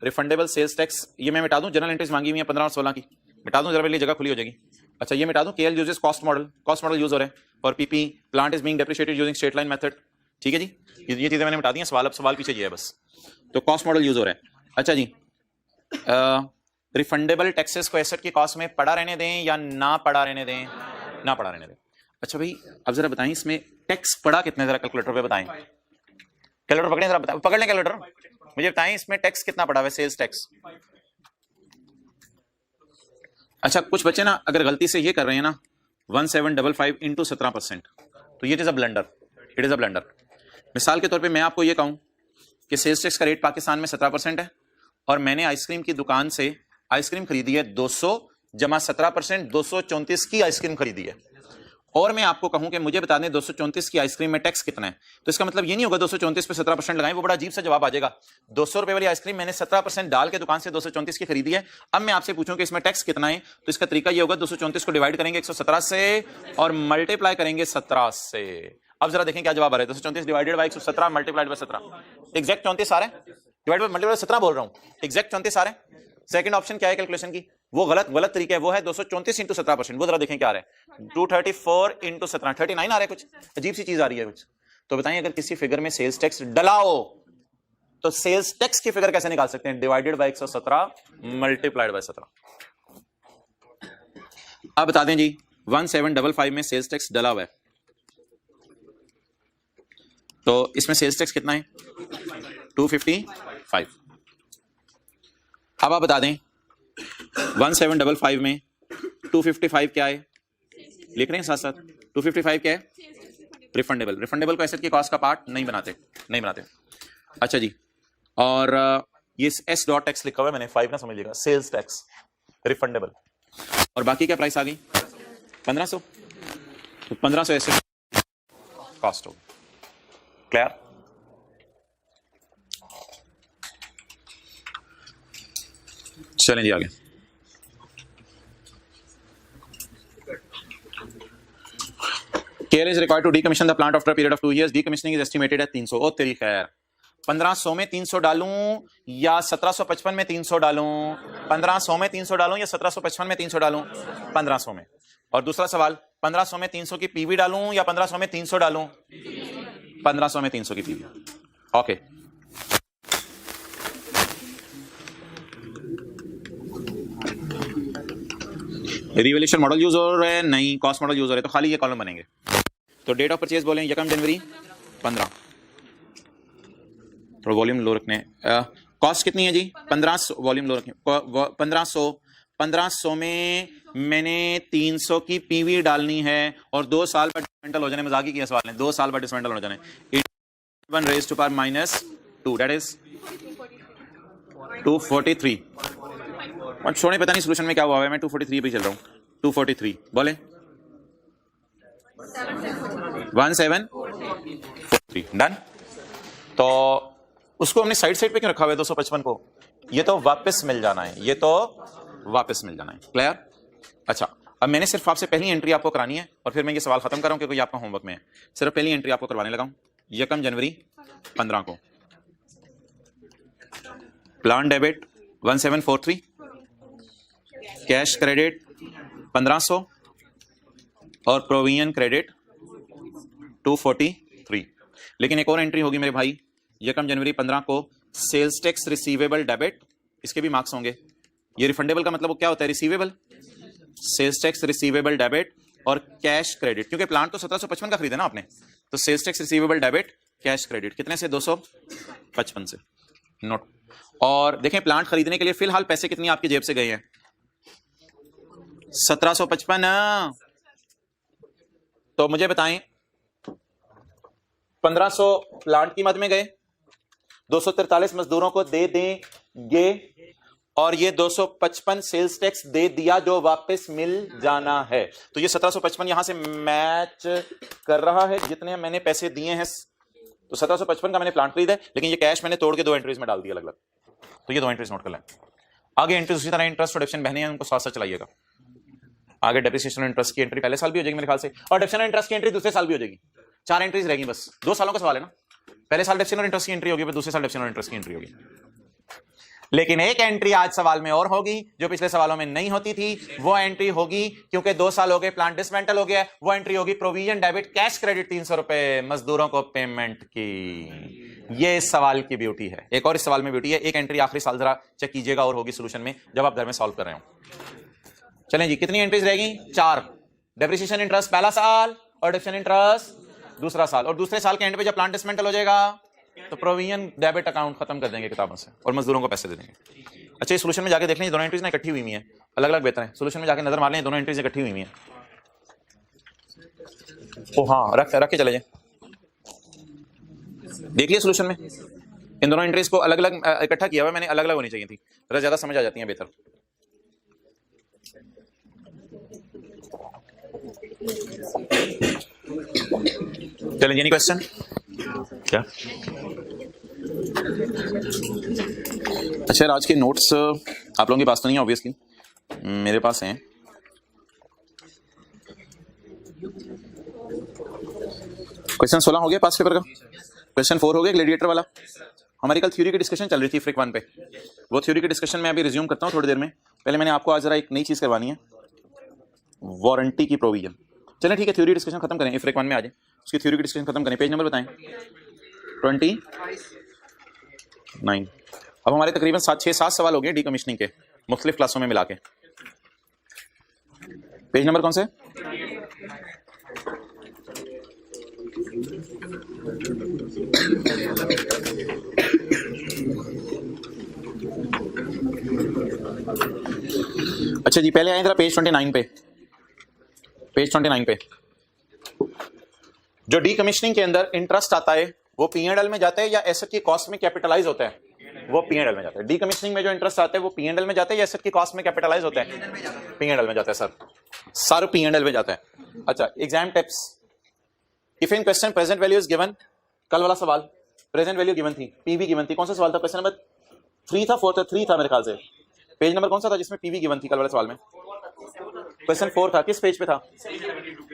रिफंडेबल सेल्स टैक्स ये मैं मिटा दूं, जनरल एंट्रीज मांगी हुई है 15 और 16 की, मिटा दूं जरा, मेरे लिए जगह खुली हो जाएगी। अच्छा ये मिटा दूं, KL uses cost model, cost model use हो रहा है, और PP plant is being depreciated using straight line method. ठीक है जी, ये चीजें मैंने मिटा दी हैं, सवाल अब सवाल पीछे ये है बस, तो कॉस्ट मॉडल यूज हो रहा है। अच्छा जी, रिफंडेबल टैक्सेस को एसेट की कॉस्ट में पड़ा रहने दें या ना पड़ा रहने दें, ना पड़ा रहने दें। अच्छा भाई अब जरा बताएं इसमें टैक्स पड़ा कितने, जरा कैलकुलेटर पे बताएं, कैलकुलेटर पकड़ें जरा, पकड़ लें कैलकुलेटर, मुझे बताएं इसमें टैक्स कितना पड़ा हुआ है, सेल्स टैक्स। अच्छा कुछ बच्चे ना अगर गलती से ये कर रहे हैं ना 1755 इंटू 17%, तो ये it is a blunder, it is a blunder. मिसाल के तौर पे मैं आपको ये कहूं कि सेल्स टैक्स का रेट पाकिस्तान में 17% है, और मैंने आइसक्रीम की दुकान से आइसक्रीम खरीदी है 200 जमा 17%, 234 की आइसक्रीम खरीदी है, और मैं आपको कहूं कि मुझे बता दें 234 की आइसक्रीम में टैक्स कितना है, तो इसका मतलब ये नहीं होगा 234 पे 17% लगाएं, वो बड़ा अजीब सा जवाब आ जाएगा। 200 रुपए वाली आइसक्रीम मैंने 17% डाल के दुकान से 234 की खरीदी है, अब मैं आपसे पूछूं कि इसमें टैक्स कितना है, तो इसका तरीका ये होगा 234 को डिवाइड करेंगे 117 से और मल्टीप्लाई करेंगे 17 से। अब जरा देखें क्या जवाब आ रहा है, 234 divided by 117 multiplied by 17, exact 34 आ रहा है, डिवाइड बाय मल्टीप्लाइड 17 बोल रहा हूं, एग्जैक्ट 34 आ रहा है। सेकंड ऑप्शन क्या है कैलकुलेशन की, वो गलत तरीका है, वो है 234 इंटू 17%, वो जरा देखें क्या आ रहा है 234 इंटू 17, 39 आ रहा है, कुछ अजीब सी चीज आ रही है कुछ। तो बताइए अगर किसी फिगर में सेल्स टैक्स डलाओ तो सेल्स टैक्स की फिगर कैसे निकाल सकते हैं, डिवाइडेड बाय 117 मल्टीप्लाइड बाय 17। अब बता दें जी 1755 में सेल्स टैक्स डला हुआ है, तो इसमें सेल्स टैक्स कितना है 255। अब आप बता दें 1755 में 255 क्या है, लिख रहे हैं साथ साथ, 255 क्या है रिफंडेबल, रिफंडेबल को एसेट की कॉस्ट का पार्ट नहीं बनाते। अच्छा जी, और ये एस डॉट टैक्स लिखा हुआ है मैंने, 5 ना समझिएगा, सेल्स टैक्स रिफंडेबल। और बाकी क्या प्राइस आ गई 1500, तो 1500 एसेट कॉस्ट होगी। क्लियर? चलें जी आगे। Care is required to decommission the plant after a period of 2 years. Decommissioning is estimated at 300। ओ तेरी खैर, 1500 में 300 डालूं या 1755 में 300 डालूं? 1500 में 300 डालूं या 1755 में 300 डालूं? 1500 में। और दूसरा सवाल, 1500 में 300 की पीवी डालूं या 1500 में 300 डालूं? 1500 में 300 की PV. Okay, revaluation model use हो रहा है? नहीं, कॉस्ट मॉडल यूज हो रहा है, तो खाली ये कॉलम बनेंगे। तो डेट ऑफ परचेज बोलें 1 जनवरी 15, थोड़ा वॉल्यूम लो रखने। कॉस्ट कितनी है जी? 1500, वॉल्यूम लो रखने। 1500 में मैंने 300 की पीवी डालनी है और 2 साल पर डिसमेंटल हो जाने, मजाक ही किया सवाल है, 2 साल पर डिसमेंटल हो जाने। 1 raised to power -2, that is 243। और छोड़े, पता नहीं सोल्यूशन में क्या हुआ है, मैं 243 पे चल रहा हूँ। 243 बोले 1743 डन। तो उसको हमने साइड पे क्यों रखा हुआ है 255 को? ये तो वापस मिल जाना है, ये तो वापस मिल जाना है। क्लियर? अच्छा, अब मैंने सिर्फ आपसे पहली एंट्री आपको करानी है और फिर मैं ये सवाल खत्म कर रहा हूं क्योंकि आपका होमवर्क में है। सिर्फ पहली एंट्री आपको करवाने लगा हूं। 1 जनवरी 15 को प्लान डेबिट 1743, कैश क्रेडिट 1500 और प्रोविजन क्रेडिट 243। लेकिन एक और एंट्री होगी मेरे भाई 1 जनवरी 15 को सेल्स टैक्स रिसीवेबल डेबिट, इसके भी मार्क्स होंगे। ये रिफंडेबल का मतलब क्या होता है? Receivable, sales tax receivable debit और कैश क्रेडिट, क्योंकि प्लांट तो 1755 का खरीदा ना आपने, तो sales tax receivable debit cash credit कितने से? 255 से। नोट। और देखें प्लांट खरीदने के लिए फिलहाल पैसे कितनी आपकी जेब से गए हैं? 1755। तो मुझे बताएं 1500 प्लांट की मद में गए, 243 मजदूरों को दे देंगे और ये 255 सेल्स टैक्स दे दिया जो वापस मिल जाना है। तो ये 1755 यहां से मैच कर रहा है जितने मैंने पैसे दिए हैं। तो 1755 का मैंने प्लांट खरीदा है, लेकिन ये कैश मैंने तोड़ के 2 एंट्रीज में डाल दिया अलग अलग। तो ये 2 एंट्रीज नोट कर लें। आगे एंट्रीज उसी तरह इंटरेस्ट और डिविडेंड बहने हैं, उनको साथ साथ चलाइएगा। आगे डेप्रिसिएशन और इंटरेस्ट की एंट्री पहले साल भी हो जाएगी मेरे ख्याल से, और डिविडेंड और इंटरेस्ट की एंट्री दूसरे साल भी हो जाएगी। 4 एंट्रीज रहेगी बस, 2 सालों का सवाल है ना। पहले साल डिविडेंड और इंटरेस्ट की एंट्री होगी, फिर दूसरे साल डिविडेंड और इंटरेस्ट की एंट्री होगी। लेकिन एक एंट्री आज सवाल में और होगी जो पिछले सवालों में नहीं होती थी। वो एंट्री होगी क्योंकि 2 साल हो गए, प्लांट डिसमेंटल हो गया, वो एंट्री होगी प्रोविजन डेबिट कैश क्रेडिट 300 रुपए मजदूरों को पेमेंट की। ये इस सवाल की ब्यूटी है। एक और इस सवाल में ब्यूटी है, एक एंट्री आखिरी साल जरा चेक कीजिएगा और होगी सोल्यूशन में जब आप घर में सॉल्व कर रहे हो। चलें जी, कितनी एंट्रीज रहेगी? 4। डेप्रिसिएशन इंटरेस्ट पहला साल और डिविडेंड इंटरेस्ट दूसरा साल, और दूसरे साल के एंड पे जब प्लांट डिसमेंटल हो जाएगा तो प्रोविजन डेबिट अकाउंट खत्म कर देंगे किताबों से और मजदूरों को पैसे दे देंगे। अच्छा, इस सोल्यूशन में जाके देख लें, दोनों एंट्रीज ना इकट्ठी हुई हुई हैं, अलग अलग बेहतर है। सोल्यूशन में जाके नजर मार लें, दोनों एंट्रीज इकट्ठी हुई हुई हैं। ओ हाँ, रख के चले जाए, देख लिया सोल्यूशन में इन दोनों एंट्रीज को अलग अलग इकट्ठा किया हुआ मैंने, अलग अलग होनी चाहिए थी, जरा ज्यादा समझ आ जाती है बेहतर। चलें, एनी क्वेश्चन? क्या? अच्छा, आज के नोट्स आप लोगों के पास तो नहीं है ऑब्वियसली, मेरे पास हैं। क्वेश्चन 16 हो गया पास पेपर का, क्वेश्चन 4 हो गया ग्लेडिएटर वाला। हमारी कल थ्योरी की डिस्कशन चल रही थी फ्रिक 1 पे, वो थ्योरी की डिस्कशन मैं अभी रिज्यूम करता हूँ थोड़ी देर में। पहले मैंने आपको आज जरा एक नई चीज करवानी है, वारंटी की प्रोविजन। चलें ठीक है, थ्योरी डिस्कशन खत्म करें, फ्रिक 1 में आ जाए, उसकी थ्योरी की डिस्कशन खत्म करें। पेज नंबर बताएं। 29। अब हमारे तकरीबन 6-7 सवाल हो गए डीकमीशनिंग के मुख्तलिफ क्लासों में मिला के। पेज नंबर कौन से? अच्छा जी, पहले आए जरा पेज 29 पे, पेज 29 पे जो डीकमीशनिंग के अंदर इंटरेस्ट आता है वो P&L में जाता है या एसेट की कॉस्ट में कैपिटलाइज होता है? वो P&L में जाता है। डीकमीशनिंग में जो इंटरेस्ट आता है वो P&L में जाता है या एसेट की कॉस्ट में कैपिटलाइज होता है? P&L में जाता है सर P&L में जाता है। अच्छा, exam tips. If in question present value is given, कल वाला सवाल प्रेजेंट वैल्यू गिवन थी, पीवी गिवन थी, कौन सा सवाल था? क्वेश्चन नंबर 3 था, 4 था, 3 था मेरे ख्याल से। पेज नंबर कौन सा था जिसमें पीवी गिवन थी कल वाले सवाल में? क्वेश्चन 4 था। किस पेज पे था?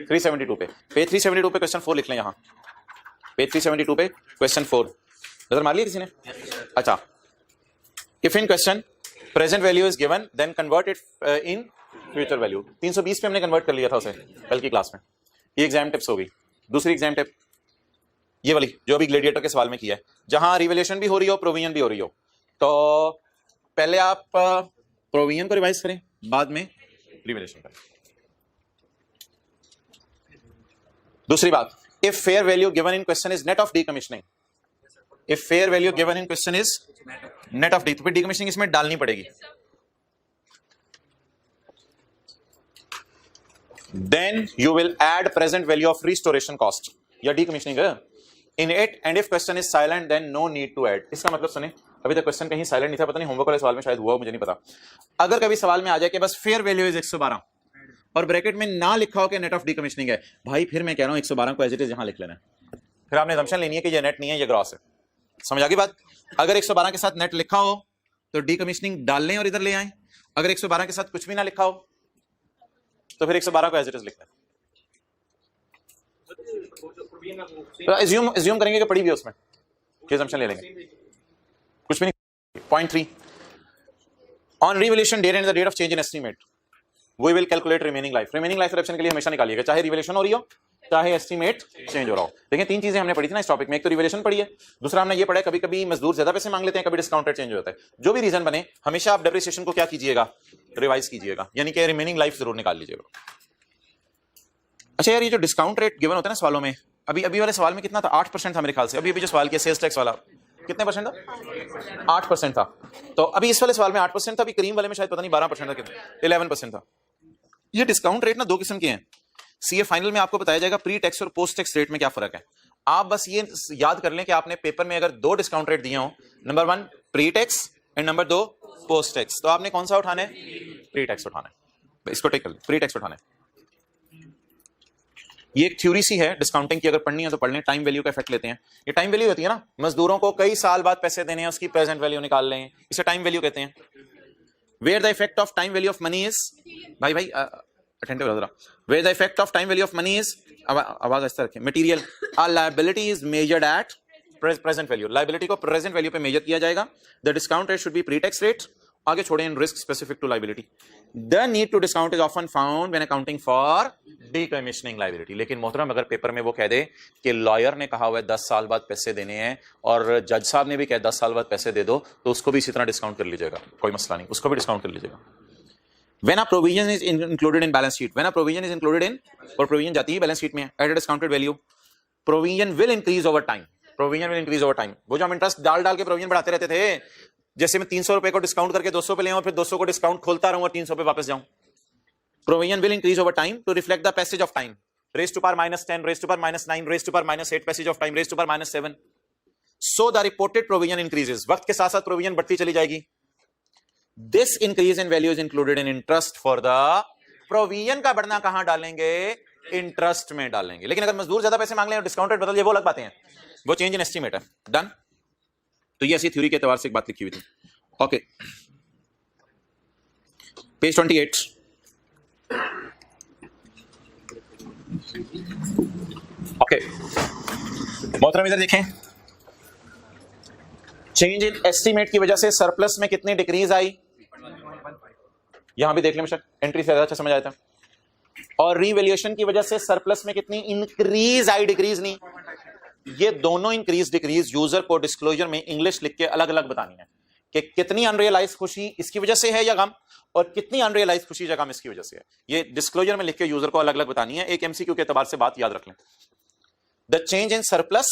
372 पे। पेज 372 पे क्वेश्चन 4 लिख लें यहाँ। पेज 372 पे क्वेश्चन 4 नजर मार लिया किसी ने? अच्छा, if in question present value is given then convert it in future value. 320 पे हमने कन्वर्ट कर लिया था उसे कल की क्लास में। ये एग्जाम टिप्स होगी। दूसरी एग्जाम टिप ये वाली जो अभी ग्लेडिएटर के सवाल में किया है, जहां रिवैल्यूएशन भी हो रही हो प्रोविजन भी हो रही हो, तो पहले आप प्रोविजन को रिवाइज करें, बाद में रिवैल्यूएशन करें। दूसरी बात, if fair value given in question is net of decommissioning, if fair value given in question is net of डी, तो फिर डीकमीशनिंग इसमें डालनी पड़ेगी। Then you will add present value of restoration cost या decommissioning in it, and if question is silent then no need to add. इसका मतलब सुने, अभी तक क्वेश्चन कहीं साइलेंट नहीं था, पता नहीं होमवर्क वाले सवाल में शायद हुआ, मुझे नहीं पता। अगर कभी सवाल में आ जाए कि बस फेयर वैल्यू इज 112 और ब्रैकेट में ना लिखा हो कि नेट ऑफ डीकमीशनिंग है, भाई फिर मैं कह रहा हूं 112 को एज इट इज यहां लिख लेना है। फिर आपने असम्पशन लेनी है कि ये नेट नहीं है, ये ग्रॉस है। समझ आ गई बात? अगर 112 के साथ नेट लिखा हो तो डीकमीशनिंग डाल लें और इधर ले आए। अगर 112 के साथ कुछ भी ना लिखा हो तो फिर 112 को एज इट इज लिख लें। एज्यूम करेंगे कि पड़ी भी है उसमें, assumption ले लेंगे, कुछ भी नहीं। Point 3, on revaluation date and the date of change in estimate we will calculate remaining life. Remaining life option के लिए हमेशा निकालिएगा, चाहे रिवैल्यूएशन हो रही हो चाहे एस्टीमेट चेंज हो रहा हो। देखिए 3 चीजें हमने पढ़ी थी ना इस टॉपिक में, एक तो रिवैल्यूएशन पढ़ी है, दूसरा हमने ये पढ़ा है कभी कभी मजदूर ज्यादा पैसे मांग लेते हैं, कभी डिस्काउंट रेट चेंज हो जाता है। जो भी रीजन बने हमेशा आप डेप्रिसिएशन को क्या कीजिएगा, रिवाइज कीजिएगा, यानी कि रिमेनिंग लाइफ जरूर निकाल लीजिएगा। अच्छा यार, ये जो डिस्काउंट रेट गिवन होता है ना सवालों में, अभी वाले सवाल में कितना था? 8% था मेरे ख्याल से। अभी जो सवाल किया सेल्स टैक्स वाला कितने परसेंट था? 8% था। तो अभी इस वाले सवाल में 8% था, अभी करीम वाले में शायद पता नहीं 12% था, कितना 11% था। ये डिस्काउंट रेट ना 2 किस्म के हैं। सीए फाइनल में आपको बताया जाएगा प्री टैक्स और पोस्ट टैक्स रेट में क्या फर्क है। आप बस ये याद कर लें कि आपने पेपर में अगर 2 डिस्काउंट रेट दिए हो, number 1 pre tax and number 2 post tax, तो आपने कौन सा उठाना है? प्री टैक्स उठाना है। इसको टेक कर लें, प्री टैक्स उठाना है। ये एक थ्योरी सी है डिस्काउंटिंग की, अगर पढ़नी है तो पढ़ लें। टाइम वैल्यू का इफेक्ट लेते हैं। ये टाइम वैल्यू होती है ना, मजदूरों को कई साल बाद पैसे देने हैं, उसकी प्रेजेंट वैल्यू निकाल लें, इसे टाइम वैल्यू कहते हैं। Where the effect of time value of money is, भाई अटेंटिव रहो जरा, where the effect of time value of money is, आवाज ऐसे रखें, material, a liability is measured at present value. Liability को प्रेजेंट वैल्यू पे मेजर किया जाएगा। The discount rate should be pre tax rate. आगे छोड़े in risk specific to liability. The need to discount is often found when accounting for decommissioning liability. लेकिन मोहतरम अगर paper में वो कह दे कि लॉयर ने कहा हुआ है 10 साल बाद पैसे देने हैं और जज साहब ने भी कहा 10 साल बाद पैसे दे दो, तो उसको भी इसी तरह डिस्काउंट कर लीजिएगा, कोई मसला नहीं, उसको भी डिस्काउंट कर लीजिएगा। When a provision is included in balance sheet, when a provision is included in, और provision जाती है बैलेंस शीट में at a discounted value, provision will increase over time. Provision will increase over time. वो जो हम interest डाल के provision बढ़ाते रहते थे, जैसे मैं 300 रुपए को डिस्काउंट करके 200 पे ले आऊं, फिर 200 को डिस्काउंट खोलता रहूं और 300 पे वापस जाऊं। Provision will increase over time to reflect the passage of time. Raised to power -10, raised to power -9, raised to power -8 passage of time, raised to power -7. So the reported provision increases. वक्त के साथ साथ provision बढ़ती चली जाएगी। This increase in value is included in interest for the provision। का बढ़ना कहां डालेंगे? इंटरेस्ट में डालेंगे। लेकिन अगर मजदूर ज्यादा पैसे मांग लें और डिस्काउंट रेट बदल जाए, वो अलग बातें हैं, वो चेंज इन एस्टीमेट है। डन। तो ये ऐसी थ्योरी के एतबार से एक बात लिखी हुई थी। Okay, page 28। ओके मोहतरम इधर देखें, चेंज इन एस्टीमेट की वजह से सरप्लस में कितनी डिक्रीज आई, यहां भी देख लें, एंट्री से ज्यादा अच्छा समझ आया था। और रीवैल्यूएशन की वजह से सरप्लस में कितनी इंक्रीज आई, डिक्रीज नहीं। ये दोनों इंक्रीज डिक्रीज यूजर को डिस्क्लोजर में इंग्लिश लिख के अलग अलग बतानी है कि कितनी अनरियलाइज खुशी इसकी वजह से है या गम, और कितनी अनरियलाइज खुशी या गम इसकी वजह से है। ये डिस्क्लोजर में लिख के यूजर को अलग अलग बतानी है। एक एमसीक्यू के एतबार से बात याद रख लें। The change in surplus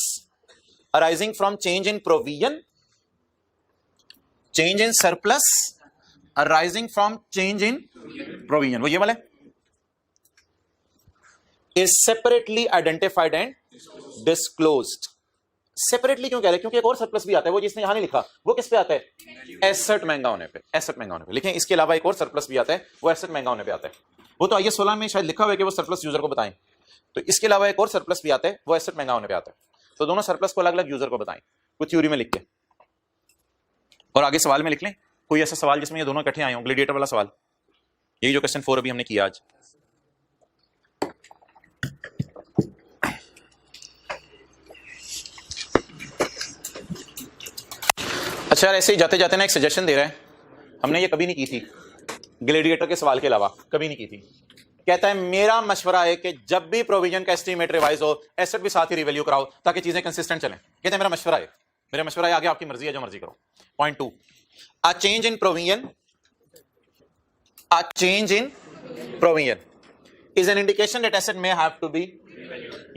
arising from change in provision, change in surplus arising from change in provision, वो ये वाला is separately identified and disclosed. Separately क्यों कह रहे हैं? क्योंकि एक और सरप्लस भी आता है, वो जिसने यहां नहीं लिखा, वो किस पे आता है? एसेट महंगा होने पे, एसेट महंगा होने पे। लिखें इसके अलावा एक और सरप्लस भी आता है, वो एसेट महंगा होने पे आता है। वो तो आईएस 16 में शायद लिखा हुआ है कि वो सरप्लस यूजर को बताएं, तो इसके अलावा एक और सरप्लस भी आता है, वो एसेट महंगा होने पे आता है। तो दोनों सरप्लस को अलग अलग यूजर को बताएं, कुछ थ्योरी में लिख के, और आगे सवाल में लिख लें कोई ऐसा सवाल जिसमें ये दोनों इकट्ठे आए हों, ग्लेडिएटर वाला सवाल, यही जो क्वेश्चन 4 अभी हमने किया आज। अच्छा यार, ऐसे ही जाते जाते ना एक सजेशन दे रहा है, हमने ये कभी नहीं की थी ग्लेडिएटर के सवाल के अलावा, कभी नहीं की थी। कहता है मेरा मशवरा है कि जब भी प्रोविजन का एस्टीमेट रिवाइज हो, एसेट भी साथ ही रिवैल्यू कराओ ताकि चीजें कंसिस्टेंट चलें। कहते हैं मेरा मशवरा है, मेरा मशवरा है, आगे आपकी मर्जी है, जो मर्जी करो। Point 2, a change in provision, a change in provision is an indication that asset may have to be.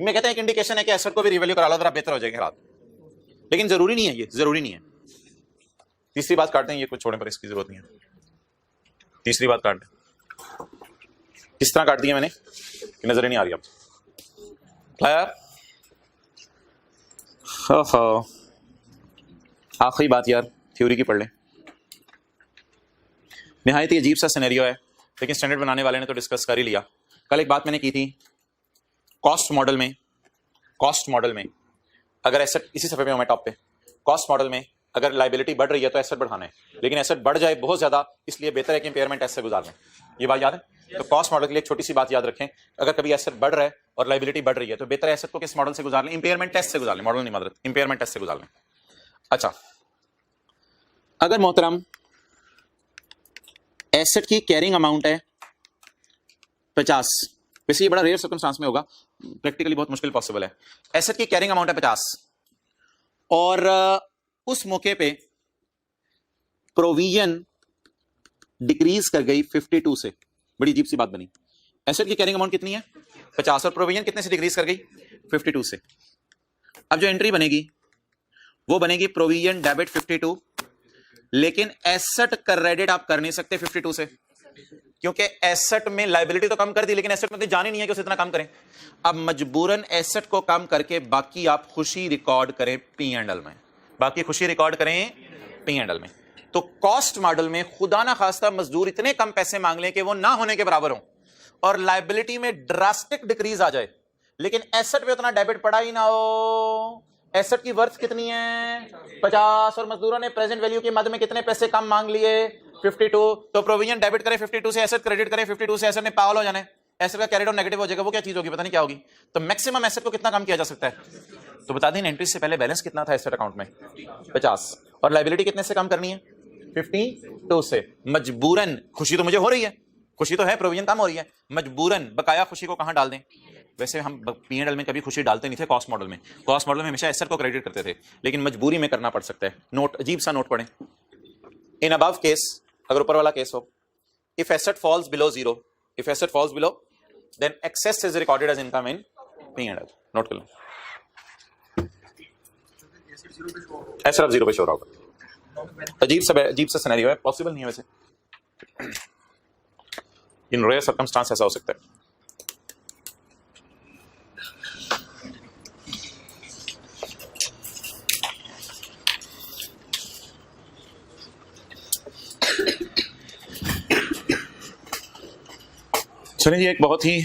मैं कहता है एक इंडिकेशन है कि एसेट को भी रिवैल्यू करा लो, जरा बेहतर हो जाएंगे हालात, लेकिन जरूरी नहीं है, ये जरूरी नहीं है। तीसरी बात काट दें, ये कुछ छोड़ने पर इसकी जरूरत नहीं है। तीसरी बात काट दें, किस तरह काट दी है मैंने, नजर ही नहीं आ रही अब। क्लियर? आखिरी बात यार, थ्योरी की पढ़ लें। निहायत ही अजीब सा सिनेरियो है, लेकिन स्टैंडर्ड बनाने वाले ने तो डिस्कस कर ही लिया। कल एक बात मैंने की थी, कॉस्ट मॉडल में अगर एसेट, इसी सफे पे हूं मैं टॉप पे, कॉस्ट मॉडल में अगर लाइबिलिटी बढ़ रही है तो एसेट बढ़ाना है, लेकिन एसेट बढ़ जाए बहुत ज्यादा, इसलिए बेहतर है कि इंपेयरमेंट टेस्ट से गुजार लें। ये बात याद है? तो कॉस्ट मॉडल के लिए एक छोटी सी बात याद रखें, अगर कभी एसेट बढ़ रहा है और लाइबिलिटी बढ़ रही है तो बेहतर है एसेट को किस मॉडल से गुजार लें? इंपेयरमेंट टेस्ट से गुजार लें, मॉडल नहीं मादरत, इंपेयरमेंट टेस्ट से गुजार लें। अच्छा, अगर मोहतरम एसेट की कैरिंग अमाउंट है 50, वैसे ये बड़ा रेयर सर्कमस्टांस में होगा, प्रैक्टिकली बहुत मुश्किल पॉसिबल है। एसेट की कैरिंग अमाउंट है 50 और उस मौके पे प्रोविजन डिक्रीज कर गई 52 से। बड़ी अजीब सी बात बनी। एसेट की कैरिंग अमाउंट कितनी है? 50 और प्रोविजन कितने से डिक्रीज कर गई? 52 से। अब जो एंट्री बनेगी वो बनेगी प्रोविजन डेबिट 52, लेकिन एसेट क्रेडिट आप कर नहीं सकते 52 से, क्योंकि एसेट में लायबिलिटी तो कम कर दी, लेकिन एसेट में तो जाने नहीं है कि उसे इतना कम करें। अब मजबूरन एसेट को कम करके बाकी आप खुशी रिकॉर्ड करें P&L में, बाकी खुशी रिकॉर्ड करें P&L में। तो कॉस्ट मॉडल में खुदा ना खास्ता मजदूर इतने कम पैसे मांग लें कि वो ना होने के बराबर हो और लायबिलिटी में ड्रास्टिक डिक्रीज आ जाए, लेकिन एसेट पे उतना डेबिट पड़ा ही ना हो। एसेट की वर्थ कितनी है? 50 और मजदूरों ने प्रेजेंट वैल्यू की मद में कितने पैसे कम मांग लिए? 52। तो प्रोविजन डेबिट करें 52 से, एसेट क्रेडिट करें 52 से, एसेट ने पागल हो जाना है, एसेट का कैरिड ऑन नेगेटिव हो जाएगा। वो क्या चीज होगी पता नहीं क्या होगी। तो मैक्सिमम एसेट को कितना कम किया जा सकता है? तो बता दें एंट्री से पहले बैलेंस कितना था एसेट अकाउंट में? 50, और लायबिलिटी कितने से कम करनी है? 52 से। मजबूरन, खुशी तो मुझे हो रही है, खुशी तो है, प्रोविजन कम हो रही है, मजबूरन बकाया खुशी को कहां डाल दें? वैसे हम P&L में कभी खुशी डालते नहीं थे कॉस्ट मॉडल में, कॉस्ट मॉडल में हमेशा एसेट को क्रेडिट करते थे, लेकिन मजबूरी में करना पड़ सकता है। नोट, अजीब सा नोट पढ़ें। इन अबव केस, अगर ऊपर वाला केस हो, if asset falls below zero, if asset falls below then excess is recorded as income in P&L। Note कर लो, एसेट अब जीरो पे शो होगा। अजीब सा सिनेरियो है, पॉसिबल नहीं है वैसे, इन रेयर सर्कमस्टांस ऐसा हो सकता है। चलिए जी, एक बहुत ही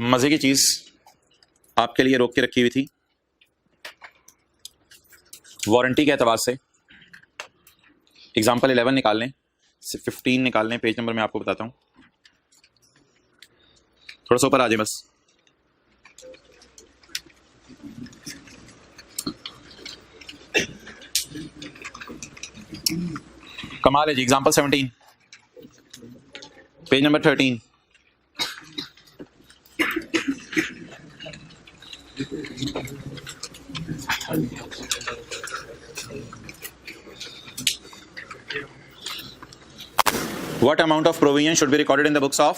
मजे की चीज आपके लिए रोक के रखी हुई थी, वारंटी के एतबार से। एग्जाम्पल 11 निकाल लें, 15 निकाल लें, पेज नंबर मैं आपको बताता हूं, थोड़ा सा ऊपर आ जाए बस। कमाल है जी। Example 17, page number 13। What amount of provision should be recorded in the books of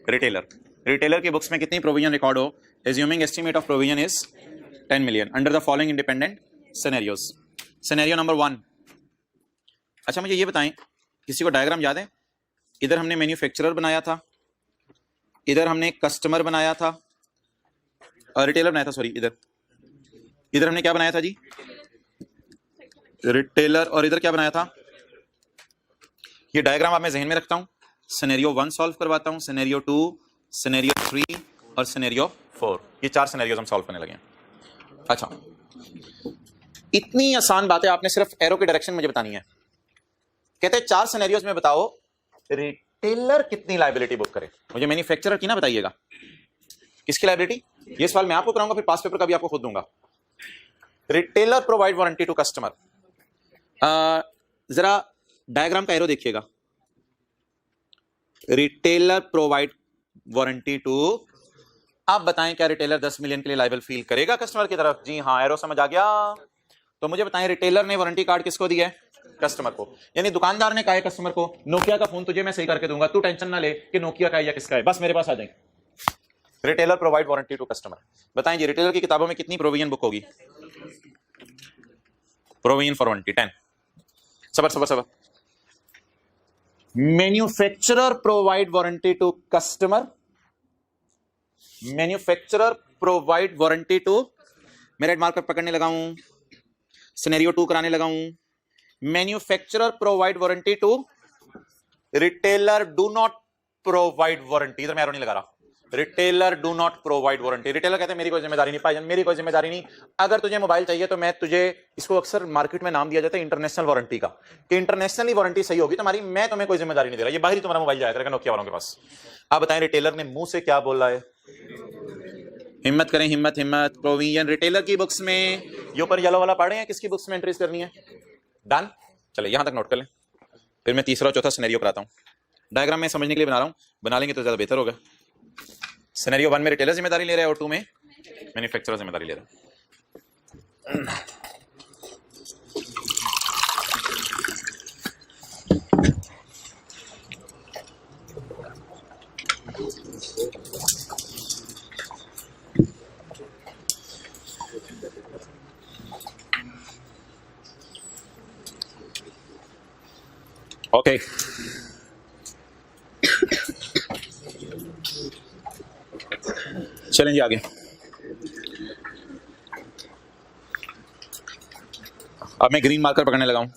retailer? Retailer की बुक्स में कितनी प्रोविजन रिकॉर्ड हो? Assuming estimate of provision is 10 million under the following independent scenarios. Scenario number 1. अच्छा मुझे ये बताएं, किसी को डायग्राम याद है? इधर हमने मैन्युफैक्चरर बनाया था, इधर हमने कस्टमर बनाया था, रिटेलर बनाया था, सॉरी, इधर इधर हमने क्या बनाया था जी, रिटेलर, और इधर क्या बनाया था, ये डायग्राम आप मैं जहन में रखता हूं, सिनेरियो 1 सॉल्व करवाता हूं, सिनेरियो 2, सिनेरियो 3 और सिनेरियो 4, ये 4 सिनेरियोज हम सॉल्व करने लगे हैं। अच्छा, इतनी आसान बातें आपने सिर्फ एरो की डायरेक्शन मुझे बतानी है। कहते हैं 4 सिनेरियोज में बताओ रिटेलर कितनी लायबिलिटी बुक करे, मुझे मैन्युफैक्चरर की ना बताइएगा, किसकी लायबिलिटी, ये सवाल मैं आपको कराऊंगा, फिर पास पेपर का भी आपको खुद दूंगा। Retailer provide warranty to customer, जरा डायग्राम का एरो देखिएगा, रिटेलर प्रोवाइड वारंटी टू, आप बताएं क्या रिटेलर 10 मिलियन के लिए लायबल फील करेगा कस्टमर की तरफ, जी हाँ, एरो समझ आ गया। तो मुझे बताएं रिटेलर ने वारंटी कार्ड किसको दिया है, कस्टमर को, यानी दुकानदार ने कहा है कस्टमर को नोकिया का फोन तुझे मैं सही करके दूंगा, तू टेंशन ना ले कि नोकिया का है या किसका है, बस मेरे पास आ जाए। Retailer provide warranty to customer, बताएं जी रिटेलर की किताबों में कितनी प्रोविजन बुक होगी, प्रोविजन फॉर वारंटी 10, सबर सबर सबर, manufacturer provide warranty to customer, manufacturer provide warranty to, मैं रेड मार्कर पकड़ने लगा हूं, सिनेरियो 2 कराने लगा हूं, manufacturer provide warranty to, retailer do not provide warranty, इधर मैं एरो नहीं लगा रहा, retailer do not provide warranty, retailer कहते हैं मेरी कोई जिम्मेदारी नहीं, भाईजान मेरी कोई जिम्मेदारी नहीं, अगर तुझे मोबाइल चाहिए तो मैं तुझे, इसको अक्सर मार्केट में नाम दिया जाता है इंटरनेशनल वारंटी का, कि इंटरनेशनली वारंटी सही होगी तुम्हारी, मैं तुम्हें कोई जिम्मेदारी नहीं दे रहा, ये बाहर ही तुम्हारा मोबाइल जाया करेगा नोकिया वालों के पास। आप बताएं रिटेलर ने मुंह से क्या बोला है, हिम्मत करें, हिम्मत हिम्मत, प्रोविजन रिटेलर की बुक्स में, ये ऊपर येलो वाला पढ़े हैं, किसकी बुक्स में एंट्रीज करनी है, डन, चले यहां तक नोट कर लें, फिर मैं तीसरा और चौथा सिनेरियो कराता हूं, डायग्राम में समझने के लिए बना रहा हूं, बना लेंगे तो ज्यादा बेहतर होगा। सिनेरियो 1 में रिटेलर जिम्मेदारी ले रहा है और 2 में मैन्युफैक्चरर जिम्मेदारी ले रहा है। ओके, चलें जी आगे। अब मैं ग्रीन मार्कर पकड़ने लगा हूं,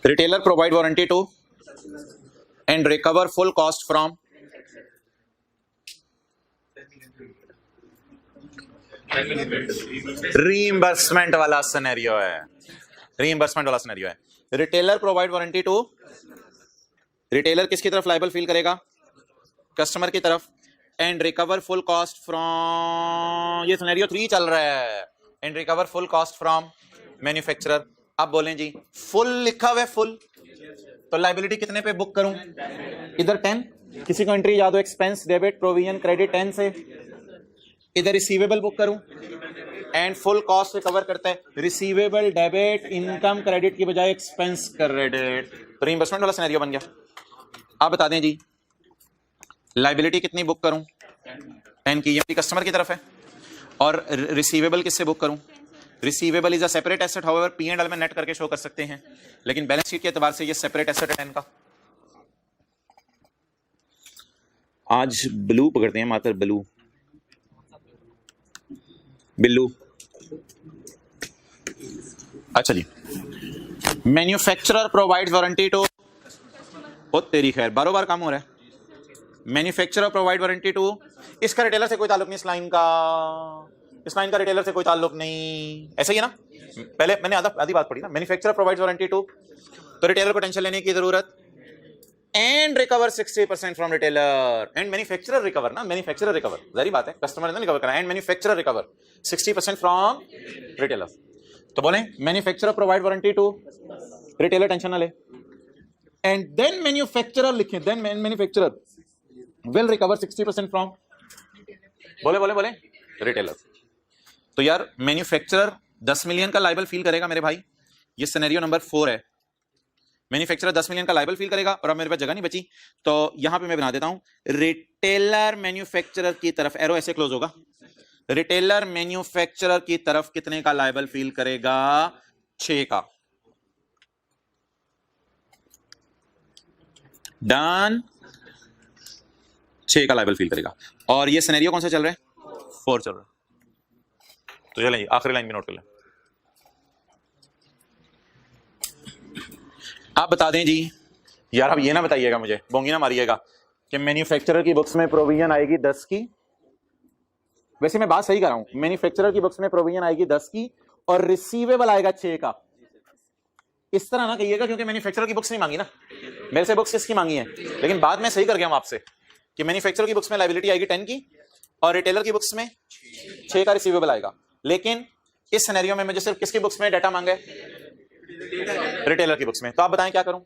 retailer provide warranty to and recover full cost from, reimbursement वाला सिनेरियो है, रीइंबर्समेंट वाला सिनेरियो है। Retailer provide warranty to, retailer किसकी तरफ लायबल फील करेगा, कस्टमर की तरफ, and recover full cost from, ये सिनेरियो 3 चल रहा है, and recover full cost from manufacturer. अब बोलें जी फुल लिखा हुआ है, फुल, तो लायबिलिटी कितने पे बुक करूं, इधर 10, किसी को एंट्री याद हो, एक्सपेंस डेबिट प्रोविजन क्रेडिट 10 से, इधर रिसीवेबल बुक करूं, एंड फुल कॉस्ट रिकवर करता है, रिसीवेबल डेबिट इनकम क्रेडिट की बजाय एक्सपेंस क्रेडिट, तो रीइंबर्समेंट वाला सिनेरियो बन गया। आप बता दें जी लायबिलिटी कितनी बुक करूं, 10 की, ये कस्टमर की तरफ है, और रिसीवेबल किससे बुक करूं, receivable is a separate asset, however P&L में नेट करके शो कर सकते हैं, लेकिन बैलेंस शीट के एतबार से ये सेपरेट एसेट है 10 का। आज ब्लू पकड़ते हैं, मात्र ब्लू, बिल्लू। अच्छा जी, मैन्युफैक्चरर प्रोवाइड्स वारंटी टू, ओ तेरी खैर बारो बार काम हो रहा है, मैन्युफैक्चरर प्रोवाइड वारंटी टू, इसका रिटेलर से कोई ताल्लुक नहीं, इस लाइन का रिटेलर से कोई ताल्लुक नहीं, ऐसा ही है ना, पहले मैंने आधी बात पढ़ी ना, मैन्युफैक्चरर प्रोवाइड वारंटी टू, तो रिटेलर को टेंशन लेने की जरूरत, and recover 60% from retailer, and manufacturer recover ना, मैन्युफैक्चरर रिकवर जारी बात है, कस्टमर ने रिकवर करना, and manufacturer recover 60% from retailer, तो बोले manufacturer provide warranty to, retailer tension ना ले, एंड देन मैन्युफैक्चरर लिखें, then manufacturer will recover 60% from, बोले रिटेलर। तो यार मैन्युफैक्चरर 10 मिलियन का लायबल फील करेगा मेरे भाई, ये सिनेरियो नंबर 4 है, मैन्युफैक्चरर 10 मिलियन का लायबल फील करेगा, और अब मेरे पास जगह नहीं बची, तो यहां पे मैं बना देता हूं रिटेलर मैन्युफैक्चरर की तरफ, एरो ऐसे क्लोज होगा, रिटेलर मैन्युफैक्चरर की तरफ कितने का लायबल फील करेगा, 6 का, डन, 6 का लायबल फील करेगा। और ये सिनेरियो कौन सा चल रहा है, 4 चल रहा है। तो चलें जी, आखिरी लाइन भी नोट कर लें। आप बता दें जी यार, अब ये ना बताइएगा मुझे, बोंगी ना मारिएगा कि मैन्युफैक्चरर की बुक्स में प्रोविजन आएगी 10 की। वैसे मैं बात सही कर रहा हूं, मैन्युफैक्चरर की बुक्स में प्रोविजन आएगी 10 की और रिसीवेबल आएगा 6 का। इस तरह ना कहिएगा, क्योंकि मैन्युफैक्चरर की बुक्स नहीं मांगी ना, मेरे से बुक्स किसकी मांगी है। लेकिन बाद में सही कर गया हूं आपसे कि मैन्युफैक्चरर की बुक्स में लायबिलिटी आएगी 10 की और रिटेलर की बुक्स में 6 का रिसीवेबल आएगा। लेकिन इस सिनेरियो में मुझे सिर्फ किसकी बुक्स में डाटा मांगा है? रिटेलर की बुक्स में। तो आप बताएं क्या करूं?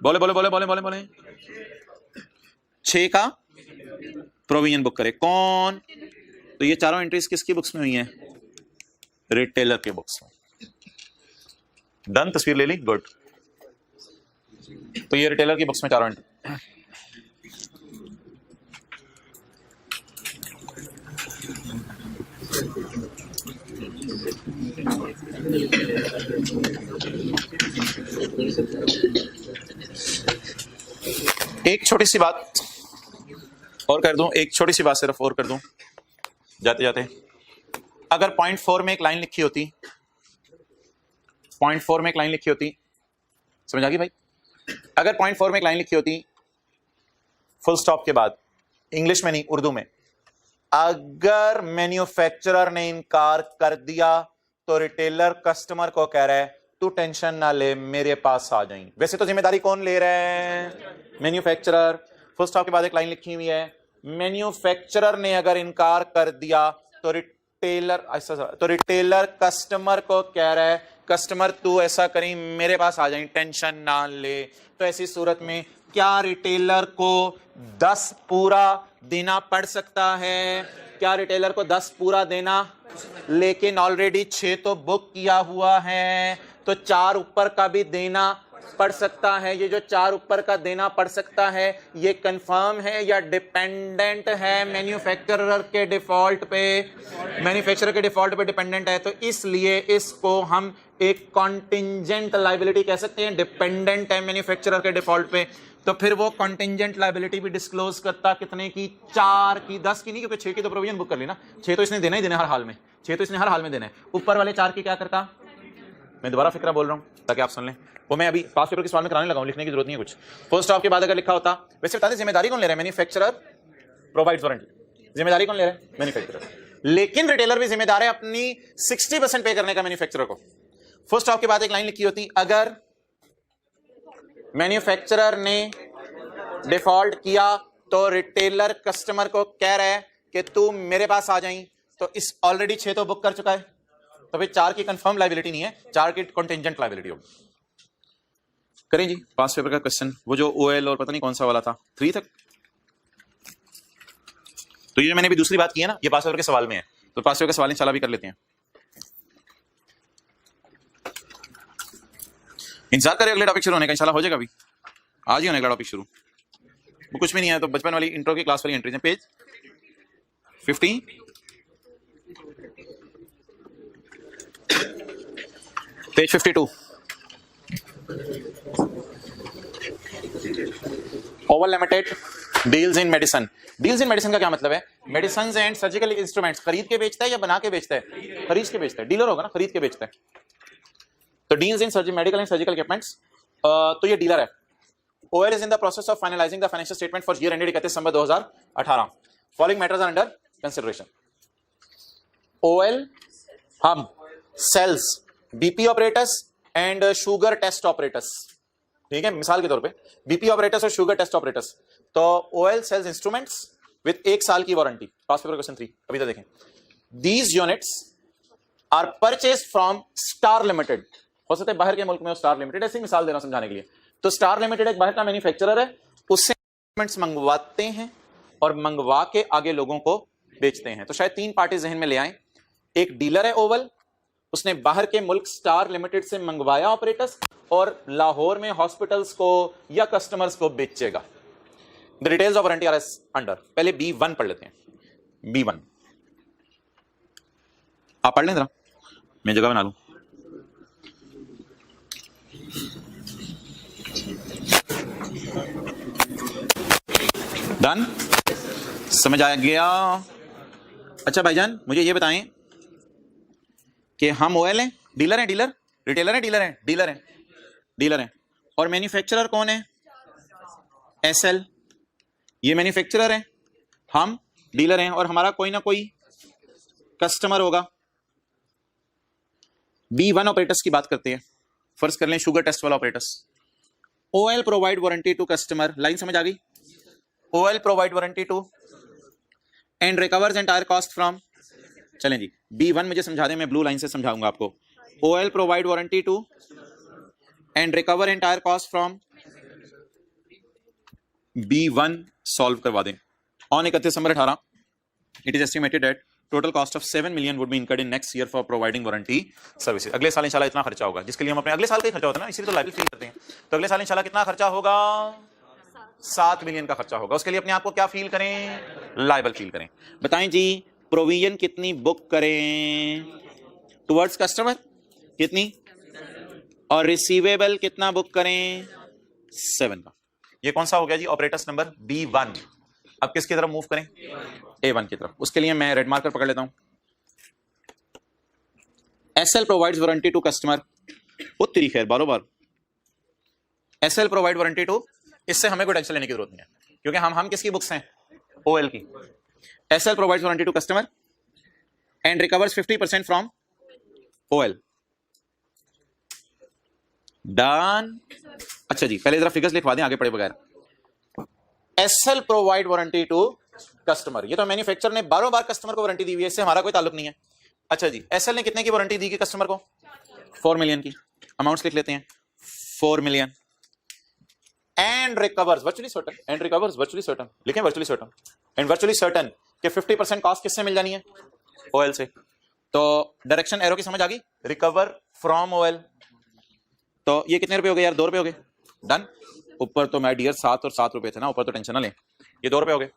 बोले बोले बोले बोले बोले बोले 6 का प्रोविजन बुक करे कौन? तो ये चारों एंट्रीज किसकी बुक्स में हुई हैं? रिटेलर के बुक्स में। डन, तस्वीर ले ली, गुड। तो ये रिटेलर की बुक्स में चारों एंट्री। एक छोटी सी बात और कर दूं, एक छोटी सी बात सिर्फ और कर दूं जाते जाते। अगर पॉइंट 4 में एक लाइन लिखी होती, पॉइंट 4 में एक लाइन लिखी होती, समझ आ गई भाई? अगर पॉइंट 4 में एक लाइन लिखी होती फुल स्टॉप के बाद, इंग्लिश में नहीं उर्दू में, अगर मैन्युफैक्चरर ने इनकार कर दिया तो रिटेलर कस्टमर को कह रहा है तू टेंशन ना ले, मेरे पास आ जाएं। वैसे तो जिम्मेदारी कौन ले रहा है? मैन्युफैक्चरर। फुल स्टॉप के बाद एक लाइन लिखी हुई है, मैन्युफैक्चरर ने अगर इनकार कर दिया तो रिटेलर कस्टमर को कह रहा है कस्टमर तू ऐसा करी, मेरे पास आ जाए, टेंशन ना ले। तो ऐसी सूरत में क्या रिटेलर को 10 पूरा देना पड़ सकता है? क्या रिटेलर को 10 पूरा देना? लेकिन ऑलरेडी 6 तो बुक किया हुआ है, तो 4 ऊपर का भी देना पड़ सकता है। ये जो 4 ऊपर का देना पड़ सकता है, ये कंफर्म है या डिपेंडेंट है मैन्युफैक्चरर के डिफॉल्ट पे? मैन्युफैक्चरर के डिफॉल्ट पे डिपेंडेंट है, तो इसलिए इसको हम एक कॉन्टिंजेंट लायबिलिटी कह सकते हैं। डिपेंडेंट है मैन्युफैक्चरर के डिफॉल्ट पे, तो फिर वो कॉन्टिंजेंट लायबिलिटी भी डिस्क्लोज करता कितने की? 4 की, 10 की नहीं, क्योंकि 6 की तो प्रोविजन बुक कर ली ना। 6 तो इसने देना ही देना हर हाल में, 6 तो इसने हर हाल में देना है। ऊपर वाले 4 की क्या करता? मैं दोबारा फिक्रा बोल रहा हूं ताकि आप सुन लें, वो मैं अभी पास पेपर के सवाल में कराने लगा हूं, लिखने की जरूरत नहीं है कुछ। फुल स्टॉप के बाद अगर लिखा होता, वैसे बता दें जिम्मेदारी कौन ले रहा है? मैन्युफैक्चरर प्रोवाइड्स वारंटी, जिम्मेदारी कौन ले रहा है? मैन्युफैक्चरर। लेकिन रिटेलर भी जिम्मेदार है अपनी 60% पे करने का मैन्युफैक्चरर को। फुल स्टॉप के बाद एक लाइन लिखी होती, अगर मैन्युफैक्चरर ने डिफॉल्ट किया तो रिटेलर कस्टमर को कह रहा है कि तू मेरे पास आ जाए, तो इस ऑलरेडी 6 तो बुक कर चुका है, तो फिर 4 की कंफर्म लायबिलिटी नहीं है, 4 की कॉन्टिंजेंट लायबिलिटी होगी। करें जी पास पेपर का क्वेश्चन, वो जो ओएल और पता नहीं कौन सा वाला था 3 तक। तो ये मैंने भी दूसरी बात की है ना, ये पास पेपर के सवाल में है, तो पास पेपर के सवाल इंशाल्लाह भी कर लेते हैं। इंतजार करें अगले टॉपिक शुरू होने का, इंशाल्लाह हो जाएगा। अभी आज ही होने अगला टॉपिक शुरू, वो कुछ भी नहीं है। तो बचपन वाली इंट्रो की क्लास वाली एंट्रीज है, page 50 page 52। Oval limited deals in medicine. Deals in medicine का क्या मतलब है? मेडिसिन एंड सर्जिकल इंस्ट्रूमेंट्स खरीद के बेचता है या बना के बेचता है? खरीद के बेचता है, डीलर होगा ना, खरीद के बेचता है। तो deals in medical and surgical equipments, तो ये डीलर है। OL is in the process of finalizing the financial statement for year ended 31 December 2018. Following matters are under consideration. OL hub sells BP operators and sugar test operators. ठीक है, मिसाल के तौर पे BP operators और sugar test operators. तो OL sells instruments with 1 साल की वारंटी। पास पेपर क्वेश्चन 3 अभी तो देखें। These units are purchased from Star Limited. हो सकता है बाहर के मुल्क में स्टार लिमिटेड, ऐसी मिसाल देना समझाने के लिए। तो स्टार लिमिटेड एक बाहर का मैन्युफैक्चरर है, उससे इंस्ट्रूमेंट्स मंगवाते हैं और मंगवा के आगे लोगों को बेचते हैं। तो शायद 3 पार्टी जहन में ले आए। एक डीलर है ओवल, उसने बाहर के मुल्क स्टार लिमिटेड से मंगवाया ऑपरेटर्स और लाहौर में हॉस्पिटल्स को या कस्टमर्स को बेचेगा। The details of warranty are as under. पहले B1 पढ़ लेते हैं। B1 आप पढ़ लें जरा, मैं जगह बना लूं। डन, समझ आ गया? अच्छा भाईजान मुझे ये बताएं कि हम ओएल हैं, डीलर हैं, डीलर, रिटेलर हैं, डीलर हैं, डीलर हैं, डीलर हैं, और मैन्युफैक्चरर कौन है? एसएल। ये मैन्युफैक्चरर है, हम डीलर हैं, और हमारा कोई ना कोई कस्टमर होगा। B1 ऑपरेटर्स की बात करते हैं, फर्ज कर लें शुगर टेस्ट वाला operators. OL provide warranty to customer, line समझ आ गई? OL provide warranty to and recovers entire cost from, चलें जी B1 मुझे समझा दें, मैं ब्लू लाइन से समझाऊंगा आपको। OL provide warranty to and recover entire cost from B1 solve करवा दें। On 31 December 18 it is estimated that total cost of 7 million would be incurred in next year for providing warranty services. अगले साल इंशाल्लाह इतना खर्चा होगा, जिसके लिए हम अपने अगले साल का ही खर्चा होता है ना, इसीलिए तो लाइबिलिटी फील करते हैं। तो अगले साल इंशाल्लाह कितना खर्चा होगा? 7 मिलियन का खर्चा होगा। उसके लिए अपने आप को क्या फील करें? लाइबल फील करें। बताएं जी प्रोविजन कितनी बुक करें टुवर्ड्स कस्टमर, कितनी, और रिसीवेबल कितना बुक करें? 7 का। ये कौन सा हो गया जी? Operators number B1। अब किसकी तरफ मूव करें? A1 की तरफ। उसके लिए मैं रेड मार्कर पकड़ लेता हूं। SL provides warranty to customer, वो तेरी खैर बारो बार SL प्रोवाइड वारंटी टू, इससे हमें कोई टेंशन लेने की जरूरत नहीं है, क्योंकि हम किसकी बुक्स हैं? OL की। SL provides warranty to customer and recovers 50% from OL। Done. अच्छा जी पहले जरा फिगर्स लिखवा दें आगे पढ़े बगैर। SL provide warranty to customer, ये तो मैन्युफैक्चरर ने बारों बार कस्टमर को वारंटी दी हुई है, इससे हमारा कोई ताल्लुक नहीं है। अच्छा जी SL ने कितने की वारंटी दी कि कस्टमर को? 4 मिलियन की। अमाउंट्स लिख लेते हैं, 4 million. And recovers virtually certain, and recovers virtually certain, लिखें virtually certain, and virtually certain कि 50% कॉस्ट किससे मिल जानी है? OL से। तो डायरेक्शन एरो की समझ आ गई? Recover from OL। तो ये कितने रुपए हो गए यार? 2 रुपए हो गए। डन। ऊपर तो माय डियर 7 और 7 रुपए थे ना, ऊपर तो टेंशन ना लें, ये 2 रुपए हो गए।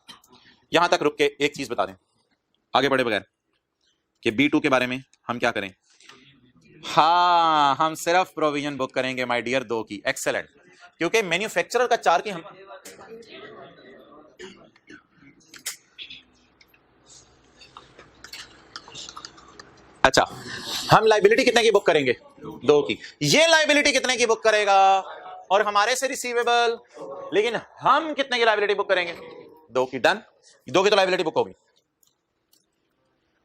यहां तक रुक के एक चीज बता दें आगे बढ़े बगैर कि B2 के बारे में हम क्या करें। हाँ हम सिर्फ प्रोविजन बुक करेंगे माय डियर 2 की। एक्सेलेंट। क्योंकि मैन्युफैक्चरर का 4 की हम, अच्छा हम लाइबिलिटी कितने की बुक करेंगे? 2 की। ये लाइबिलिटी कितने की बुक करेगा? और हमारे से रिसीवेबल, लेकिन हम कितने की लाइबिलिटी बुक करेंगे? 2 की। डन। 2 की तो लाइबिलिटी बुक होगी।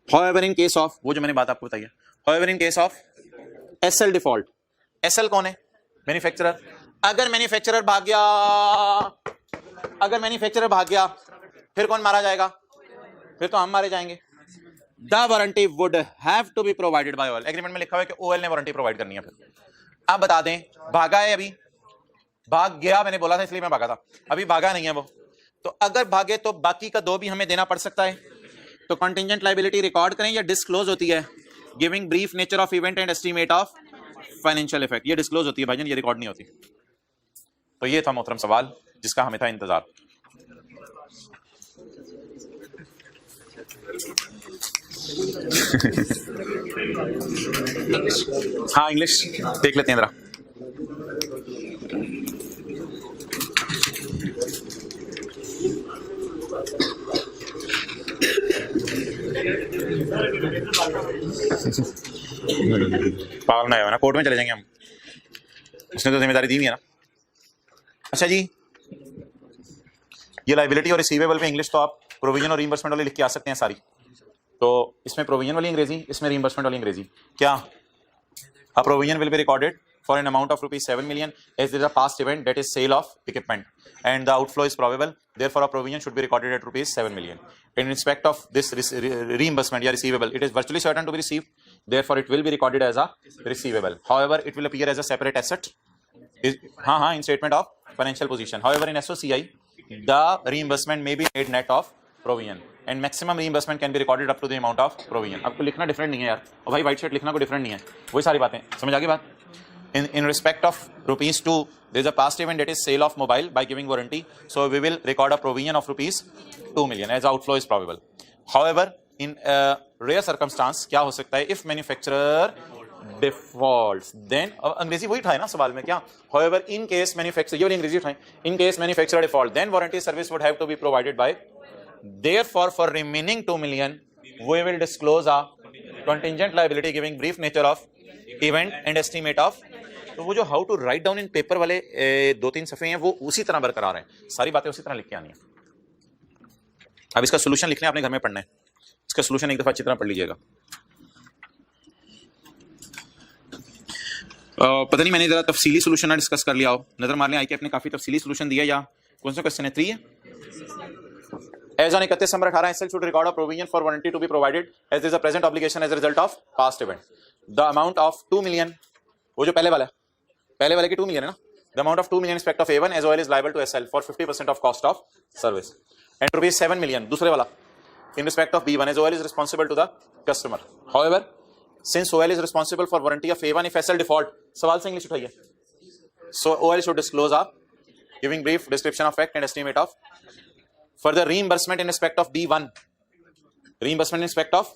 However in case of, वो जो मैंने बात आपको बताई है, however in case of SL default, SL कौन है? मैन्युफैक्चरर। अगर मैन्युफैक्चरर भाग गया, अगर मैन्युफैक्चरर भाग गया फिर कौन मारा जाएगा? फिर तो हम मारे जाएंगे। The warranty would have to be provided by OL। Agreement में लिखा हुआ है कि OL ने वारंटी प्रोवाइड करनी है। फिर आप बता दें भागा है, अभी भाग गया, मैंने बोला था इसलिए मैं भागा था, अभी भागा नहीं है वो। तो अगर भागे तो बाकी का 2 भी हमें देना पड़ सकता है। तो कंटिंजेंट लायबिलिटी रिकॉर्ड करें या डिस्क्लोज होती है? Giving brief nature of event and estimate of financial effect, ये डिस्क्लोज होती है भाईजान, ये रिकॉर्ड नहीं होती। तो ये था मोहतरम सवाल जिसका हमें था इंतजार। हाँ इंग्लिश देख लेते हैं जरा। पागल ना ना, कोर्ट में चले जाएंगे हम, उसने तो जिम्मेदारी दी हुई है ना। अच्छा जी ये लाइबिलिटी और रिसीवेबल पे इंग्लिश तो आप प्रोविजन और रीइंबर्समेंट वाली लिख के आ सकते हैं सारी। तो इसमें प्रोविजन वाली अंग्रेजी, इसमें रीइंबर्समेंट वाली अंग्रेजी। क्या? A provision will be recorded for an amount of rupees 7 million as there is a past event that is sale of equipment and the outflow is probable, therefore a provision should be recorded at rupees 7 million. In respect of this reimbursement or receivable, it is virtually certain to be received, therefore it will be recorded as a receivable. However, it will appear as a separate asset in statement of financial position. However, in SOCI the reimbursement may be made net of provision and maximum reimbursement can be recorded up to the amount of provision. आपको लिखना different नहीं है यार, और भाई white shirt लिखना कोई different नहीं है, वही सारी बातें समझ आ गई बात। In respect of rupees 2, there is a past event that is sale of mobile by giving warranty. So we will record a provision of rupees 2 million as outflow is probable. However, in rare circumstance क्या हो सकता है? If manufacturer defaults, then अंग्रेजी वही उठाए ना सवाल में क्या? However, in case manufacturer, ये वाली अंग्रेजी उठाए, in case manufacturer default, then warranty service would have to be provided by. Therefore, for remaining 2 million, we will disclose a contingent liability giving brief nature of event and estimate of. तो वो जो how to write down in paper वाले 2-3 सफ़े हैं वो उसी तरह बरकरार हैं, सारी बातें उसी तरह लिख के आनी है। अब इसका सोल्यूशन लिखने आपने घर में पढ़ना है, इसका सोल्यूशन एक दफ़ा अच्छी तरह पढ़ लीजिएगा। पता नहीं मैंने जरा तफसीली सोल्यूशन ना डिस्कस कर लिया हो, नजर मार लें आई के अपने काफी तफसीली सोल्यूशन दिया, या कौन सा क्वेश्चन है 3 है। As on 31 December 18 SL should record a provision for warranty to be provided as there is a present obligation as a result of past event. The amount of 2 million, वो जो पहले वाले की 2 million है ना, the amount of 2 million in respect of A1 as OL is liable to SL for 50% of cost of service and rupees 7 million दूसरे वाला in respect of B1 as OL is responsible to the customer. However, since OL is responsible for warranty of A1 if SL default, सवाल से English उठाइए, so OL should disclose a giving brief description of fact and estimate of further reimbursement in respect of B1, reimbursement in respect of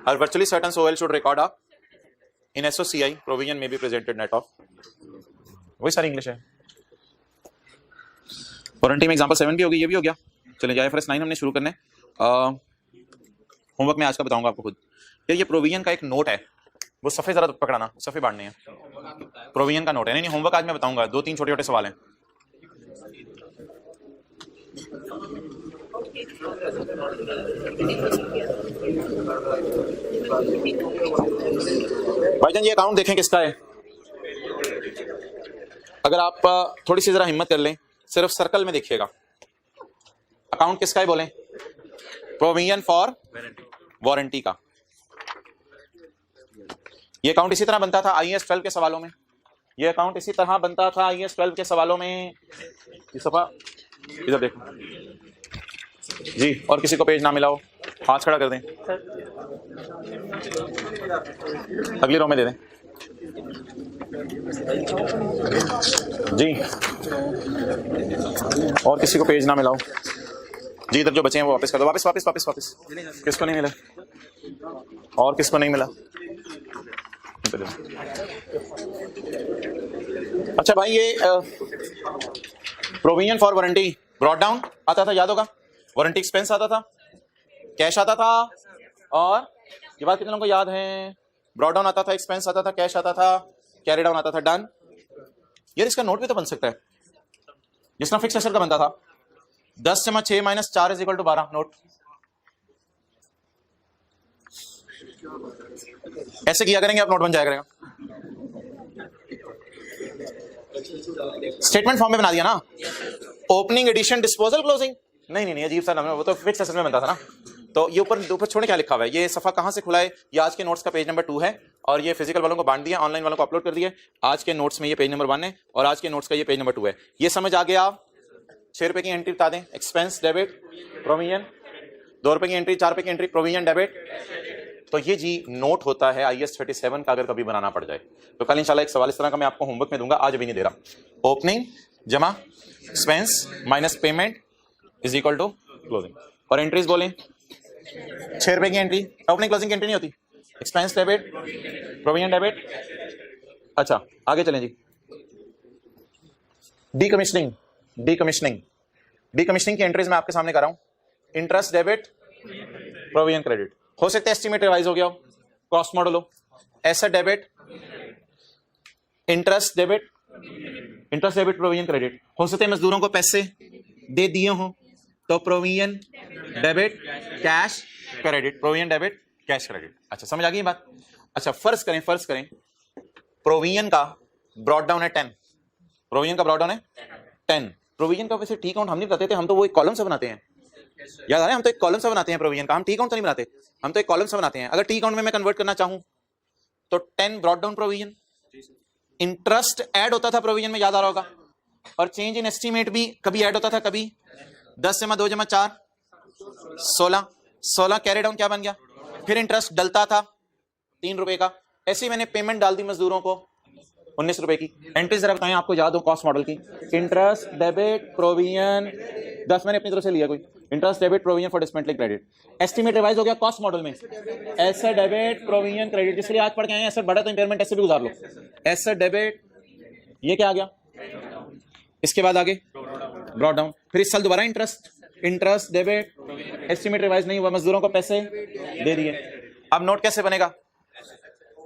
are virtually certain, so OL should record a in SOCI provision may be presented net of, वही सारी English है। Warranty में example 7 भी होगी, ये भी हो गया। चले जाए IFRS 9 हमने शुरू करने, होमवर्क में आज का बताऊंगा आपको खुद। ये प्रोविजन का एक नोट है, वो सफ़े जरा पकड़ाना, सफ़े बांटने हैं, प्रोविजन का नोट है। नहीं होमवर्क आज मैं बताऊंगा, 2-3 छोटे छोटे सवाल हैं। भाईजान ये अकाउंट देखें किसका है, अगर आप थोड़ी सी जरा हिम्मत कर लें, सिर्फ सर्कल में देखिएगा, अकाउंट किसका है बोलें, प्रोविजन फॉर वारंटी का। ये अकाउंट इसी तरह बनता था IAS 12 के सवालों में, ये अकाउंट इसी तरह बनता था IAS 12 के सवालों में। इस सफा इधर देखो जी, और किसी को पेज ना मिला हो हाथ खड़ा कर दें, अगली रो में दे दें जी, और किसी को पेज ना मिला हो जी, इधर जो बचे हैं वो वापस कर दो, वापस वापस वापस वापस। किसको नहीं मिला और किसको नहीं मिला? अच्छा भाई, ये provision for warranty brought down आता था, याद होगा, वारंटी एक्सपेंस आता था, कैश आता था, और ये बात कितने लोगों को याद है, ब्रॉट डाउन आता था, एक्सपेंस आता था, कैश आता था, कैरी डाउन आता था, डन। यार इसका नोट भी तो बन सकता है, जिस तरह फिक्स एसेट का बनता था 10/6 - 4 = 12 नोट। ऐसे किया करेंगे आप, नोट बन जाया करेगा। स्टेटमेंट फॉर्म में बना दिया ना, ओपनिंग, एडिशन, डिस्पोजल, क्लोजिंग। नहीं अजीब सा नाम है, वो तो फिक्स एसेट में बनता था ना। तो ये ऊपर छोड़ने क्या लिखा हुआ है, ये सफा कहां से खुला है, ये आज के नोट्स का पेज नंबर 2 है, और ये फिजिकल वालों को बांट दिया, ऑनलाइन वालों को अपलोड कर दिया। आज के नोट्स में ये पेज नंबर 1 है, और आज के नोट्स का ये पेज नंबर 2 है। ये समझ आ गया? 6 रुपए की एंट्री बता दें, एक्सपेंस डेबिट प्रोविजन, 2 रुपए की एंट्री, 4 रुपए की एंट्री प्रोविजन डेबिट। तो ये जी नोट होता है IAS 37 का, अगर कभी बनाना पड़ जाए तो। कल इंशाल्लाह एक सवाल इस तरह का मैं आपको होमवर्क में दूंगा, आज अभी नहीं दे रहा। ओपनिंग जमा expense minus payment is equal to closing, और एंट्रीज बोलें 6 रुपए की एंट्री, ओपनिंग क्लोजिंग की एंट्री नहीं होती, एक्सपेंस डेबिट प्रोविजन डेबिट। अच्छा आगे चलें जी, डीकमिशनिंग की एंट्रीज मैं आपके सामने कर रहा हूं, इंटरेस्ट डेबिट प्रोविजन क्रेडिट। हो सकता है एस्टीमेट रिवाइज हो गया हो, कॉस्ट मॉडल हो, asset debit, interest debit provision credit. हो सकते हैं मजदूरों को पैसे दे दिए हो तो provision debit cash credit, provision debit cash credit. अच्छा समझ आ गई बात? अच्छा फर्ज करें प्रोविजन का ब्रॉट डाउन है 10, प्रोविजन का ब्रॉट डाउन है 10। प्रोविजन का वैसे टी काउंट हम नहीं बताते थे, हम तो वो एक कॉलम से बनाते हैं, याद आ रहा है, हम तो एक कॉलम से बनाते हैं प्रोविजन का, हम टी काउंट तो नहीं बनाते, हम तो एक कॉलम से बनाते हैं। अगर टी काउंट में मैं कन्वर्ट करना चाहूं तो 10 brought down provision, interest add होता था प्रोविजन में, याद आ रहा होगा, और चेंज इन एस्टीमेट भी कभी ऐड होता था, कभी 10/2/4 16 कैरी डाउन क्या बन गया, फिर इंटरेस्ट डलता था 3 रुपए का। ऐसे ही मैंने पेमेंट डाल दी मजदूरों को 19 रुपए की। एंट्री जरा बताएं, आपको याद हो कॉस्ट मॉडल की, इंटरेस्ट डेबिट प्रोविजन, 10 मैंने अपनी तरफ से लिया कोई, interest debit provision for dismantling credit. Estimate revise हो गया कॉस्ट मॉडल में, एसेट डेबिट प्रोविजन क्रेडिट, जिसके लिए आज पढ़ के आए हैं, एसेट बढ़ा तो इंपेयरमेंट ऐसे भी गुजार लो, एसेट डेबिट, ये क्या आ गया, इसके बाद आगे ब्रॉट डाउन, फिर इस साल दोबारा इंटरेस्ट डेबिट, एस्टीमेट रिवाइज नहीं हुआ, मजदूरों को पैसे दे दिए। अब नोट कैसे बनेगा,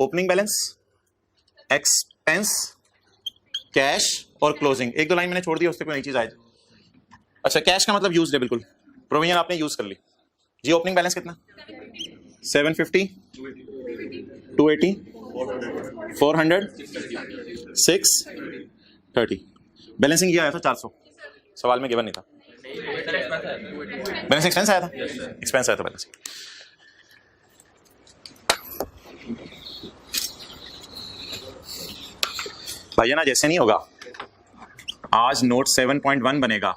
ओपनिंग बैलेंस, एक्सपेंस, कैश और क्लोजिंग। एक दो लाइन मैंने छोड़ दी, उससे कोई नई चीज आए। अच्छा, कैश का मतलब यूज है, बिल्कुल प्रोविजन आपने यूज कर ली जी। ओपनिंग बैलेंस कितना? 750, 280, 400, 630। बैलेंसिंग ये आया था 400, सवाल में गिवन नहीं था। बैलेंस एक्सपेंस आया था, एक्सपेंस आया था बैलेंसिंग। भैया ना जैसे नहीं होगा, आज नोट 7.1 बनेगा,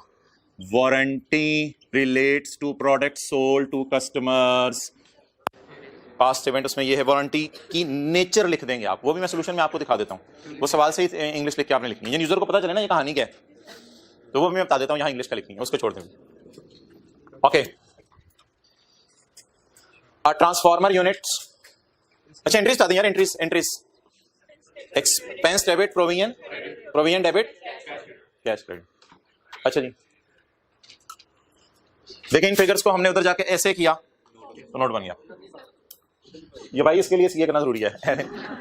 warranty relates to product sold to customers. Past event उसमें ये है, वारंटी की नेचर लिख देंगे आप, वो भी मैं सोल्यूशन में आपको दिखा देता हूँ। वो सवाल से ही इंग्लिश लिख के आपने लिखनी है, यूजर को पता चले ना ये कहानी क्या है, तो वो भी मैं बता देता हूँ यहाँ इंग्लिश का लिखनी है, उसको छोड़ देंगे। Okay, transformer units. अच्छा एंट्रीज बता दें यार, entries expense debit, provision debit, cash credit. अच्छा जी, देखिए इन फिगर्स को हमने उधर जाके ऐसे किया तो नोट बन गया ये। भाई इसके लिए सीए करना जरूरी है।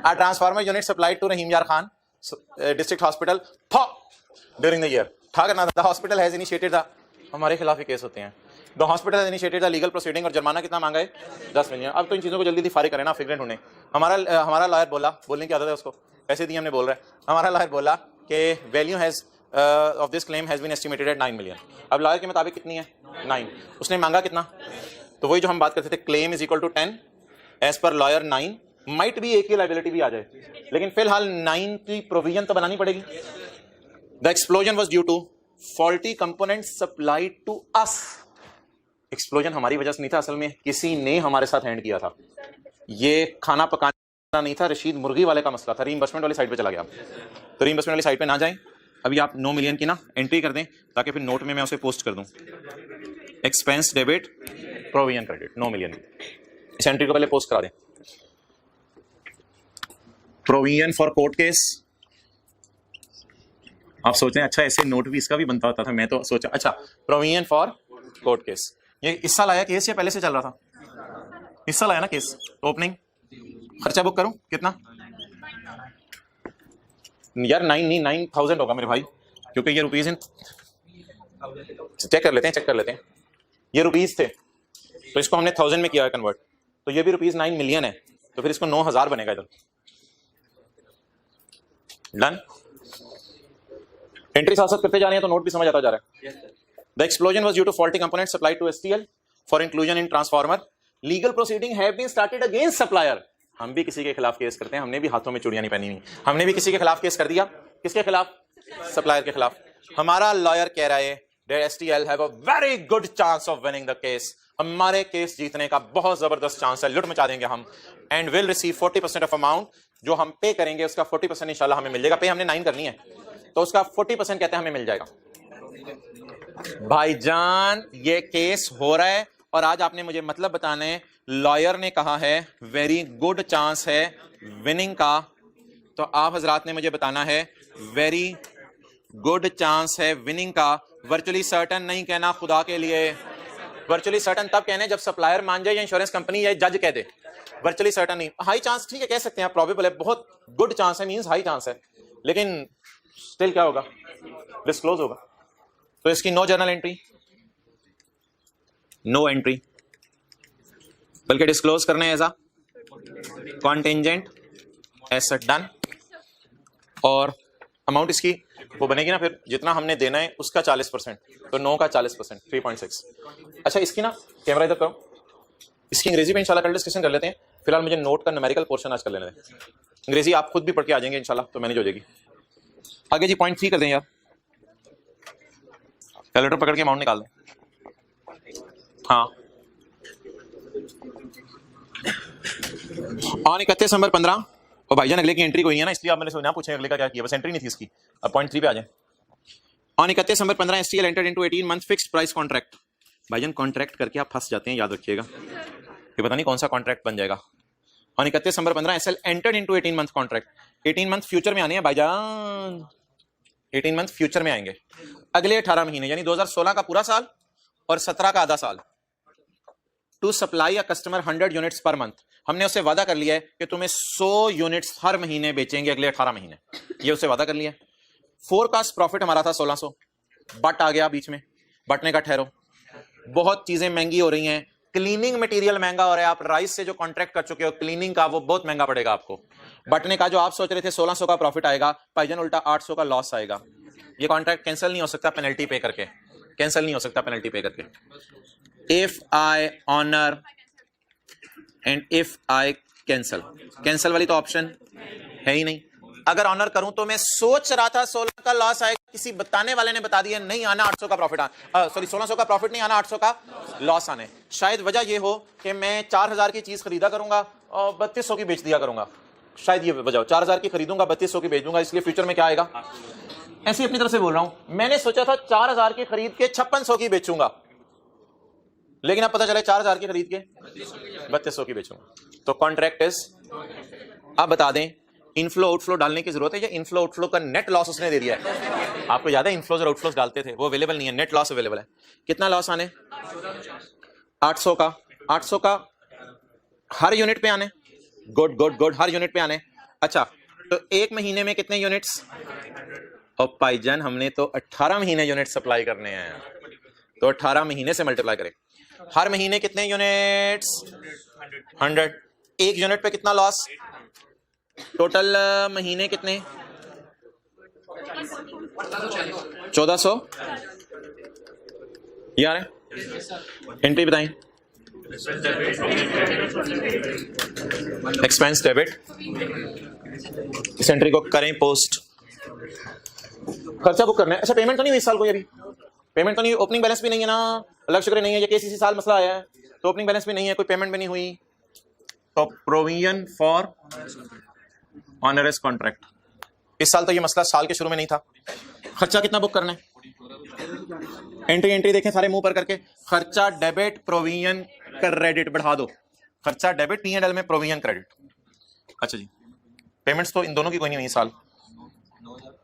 आ ट्रांसफार्मर यूनिट सप्लाइड टू रहीम यार Khan district hospital during the year. था करना the hospital has initiated the, हमारे खिलाफ ही केस होते हैं। The hospital has initiated the legal proceeding, और जुर्माना कितना मांगा है? 10 मिलियन। अब तो इन चीजों को जल्दी फारिग करें ना, फिगर ढूंढे। हमारा लॉयर बोला, बोलने की आदत है उसको, पैसे दिए हमने बोल रहा है। हमारा लॉयर बोला कि value has of this claim has been estimated at 9 million. अब लॉयर के मुताबिक कितनी है? 9। उसने मांगा कितना? तो वही जो हम बात करते थे, claim is equal to 10 as per lawyer 9। Might भी एक ही लाइबिलिटी भी आ जाए, लेकिन फिलहाल 9 की प्रोविजन तो बनानी पड़ेगी। The explosion was due to faulty component supplied to us. Explosion हमारी वजह से नहीं था, असल में किसी ने हमारे साथ हैंड किया था। ये खाना पकाना नहीं था, रशीद मुर्गी वाले का मसला था। रीइंबर्समेंट वाली साइड पे चला गया, तो रीइंबर्समेंट वाली साइड पे ना जाएं। अभी आप 9 मिलियन की ना एंट्री कर दें, ताकि फिर नोट में मैं उसे पोस्ट कर दूं, expense debit, provision credit 9 million. इस एंट्री को पहले पोस्ट करा दें। Provision for court case. आप सोच रहे हैं अच्छा ऐसे नोट भी इसका भी बनता होता था, मैं तो सोचा अच्छा प्रोविजन फॉर कोर्ट केस। ये इस साल आया केस या पहले से चल रहा था? इस साल आया ना केस। ओपनिंग खर्चा बुक करूं कितना? यार 9,000 होगा मेरे भाई, क्योंकि ये रुपीज इन, चेक कर लेते हैं ये रुपीज थे, तो इसको हमने 1000 में किया है कन्वर्ट, तो ये भी रुपीज 9 मिलियन है, तो फिर इसको 9000 बनेगा इधर। डन। एंट्री साथ करते जा रहे हैं तो नोट भी समझ आता जा रहा है। The explosion was due to faulty component supplied to STL for inclusion in transformer. Legal proceeding have been started against supplier. हम भी किसी के खिलाफ केस करते हैं, हमने भी हाथों में चूड़ियां नहीं पहनी हुई, हमने भी किसी के खिलाफ केस कर दिया। किसके खिलाफ? सप्लायर के खिलाफ। हमारा लॉयर कह रहा है STL have a very good chance of winning the case. हमारे केस जीतने का बहुत जबरदस्त चांस है, लुट मचा देंगे हम। And will receive 40% of amount, जो हम पे करेंगे उसका 40% इंशाल्लाह हमें मिल जाएगा। पे हमने 9 करनी है, तो उसका 40% कहते हैं हमें मिल जाएगा। भाईजान ये केस हो रहा है, और आज आपने मुझे मतलब बताना है, लॉयर ने कहा है वेरी गुड चांस है विनिंग का, तो आप हजरात ने मुझे बताना है वेरी गुड चांस है विनिंग का। वर्चुअली सर्टन नहीं कहना खुदा के लिए। वर्चुअली सर्टन तब कहने जब सप्लायर मान जाए या इंश्योरेंस कंपनी या जज कह दे। वर्चुअली सर्टन नहीं। हाई चांस ठीक है कह सकते हैं आप, प्रोबेबल है, बहुत गुड चांस है मींस हाई चांस है, लेकिन स्टिल क्या होगा? डिस्क्लोज होगा। तो इसकी no journal entry, no entry, बल्कि डिस्क्लोज करने as a contingent asset. Done. और अमाउंट इसकी वो बनेगी ना फिर जितना हमने देना है उसका 40%, तो 9 का 40% 3.6। अच्छा इसकी ना कैमरा इधर करो, इसकी अंग्रेजी में इंशाल्लाह कल डिस्कशन कर लेते हैं। फिलहाल मुझे नोट का न्यूमेरिकल पोर्शन आज कर लेने दें। अंग्रेजी आप खुद भी पढ़ के आ जाएंगे इंशाल्लाह, तो मैनेज हो जाएगी। आगे जी पॉइंट 3 कर दें यार, कैलकुलेटर पकड़ के अमाउंट निकाल दें। हाँ, ऑन 31 दिसंबर 15। और भाईजान अगले की एंट्री कोई है ना, इसलिए आप मैंने सोचा पूछे अगले का क्या किया, बस एंट्री नहीं थी इसकी। अब पॉइंट 3 पे आ जाए। On 31 December 15 STL entered into 18 month fixed price contract. भाईजान कॉन्ट्रैक्ट करके आप फंस जाते हैं, याद रखिएगा, ये पता नहीं कौन सा कॉन्ट्रैक्ट बन जाएगा। On 31 December 15 SL entered into 18 month contract. 18 month future में आने हैं भाईजान, 18 मंथ फ्यूचर में आएंगे, अगले 18 महीने, यानी 2016 का पूरा साल और 17 का आधा साल। To supply a customer 100 units per month. हमने उससे वादा कर लिया है कि तुम्हें 100 यूनिट्स हर महीने बेचेंगे अगले 18 महीने, ये उससे वादा कर लिया है। फोरकास्ट प्रॉफिट हमारा था 1600, बट आ गया बीच में, बटने का ठहरो, बहुत चीजें महंगी हो रही हैं, क्लीनिंग मटेरियल महंगा हो रहा है, आप राइस से जो कॉन्ट्रैक्ट कर चुके हो क्लीनिंग का वो बहुत महंगा पड़ेगा आपको। बटने का जो आप सोच रहे थे 1600 का प्रॉफिट आएगा, भाईजान उल्टा 800 का लॉस आएगा। ये कॉन्ट्रैक्ट कैंसिल नहीं हो सकता पेनल्टी पे करके, कैंसिल नहीं हो सकता पेनल्टी पे करके। If I honour and if I cancel, cancel वाली तो ऑप्शन है ही नहीं। अगर ऑनर करूं तो मैं सोच रहा था 16 का लॉस आएगा, किसी बताने वाले ने बता दिया नहीं आना 800 का प्रॉफिट, सॉरी 1600 का प्रॉफिट नहीं आना, 800 का लॉस आने। शायद वजह ये हो कि मैं 4000 की चीज खरीदा करूंगा और 3200 की बेच दिया करूंगा, शायद ये वजह हो। 4000 की खरीदूंगा 3200 की बेच दूंगा, इसलिए फ्यूचर में क्या आएगा, ऐसी अपनी तरफ से बोल रहा हूं। मैंने सोचा था 4000 की खरीद के 5600 की बेचूंगा, लेकिन अब पता चला 4000 की खरीद के 3200 की बेचूंगा। तो कॉन्ट्रैक्ट इज, अब बता दें इनफ्लो आउटफ्लो डालने की जरूरत है या इनफ्लो आउटफ्लो का नेट लॉस उसने दे दिया है? आपको याद है इनफ्लोज और आउटफ्लोज डालते थे, वो अवेलेबल नहीं है, नेट लॉस अवेलेबल है। कितना लॉस आने? 800 का, 800 का हर यूनिट पे आने, गुड गुड गुड, हर यूनिट पे आने। अच्छा तो एक महीने में कितने यूनिट्स? और भाईजान हमने तो 18 महीने यूनिट सप्लाई करने हैं, तो 18 महीने से मल्टीप्लाई करें, हर महीने कितने यूनिट्स? 100। एक यूनिट पे कितना लॉस? टोटल महीने कितने? 1400 यार है, एंट्री बताएं। एक्सपेंस डेबिट, इस एंट्री को करें पोस्ट। खर्चा बुक करना है। अच्छा पेमेंट तो नहीं हुई इस साल कोई, अभी पेमेंट तो नहीं, ओपनिंग बैलेंस भी नहीं है ना, अल्लाह शुक्र नहीं है, ये केसीसी साल मसला आया है तो ओपनिंग बैलेंस भी नहीं है, कोई पेमेंट भी नहीं हुई, तो प्रोविजन फॉर ऑनरस कॉन्ट्रैक्ट। इस साल तो ये मसला साल के शुरू में नहीं था। खर्चा कितना बुक करना है? एंट्री एंट्री देखें सारे मुंह पर करके, खर्चा डेबिट प्रोविजन क्रेडिट बढ़ा दो, खर्चा डेबिट P&L में प्रोविजन क्रेडिट। अच्छा जी पेमेंट्स तो इन दोनों की कोई नहीं हुई साल,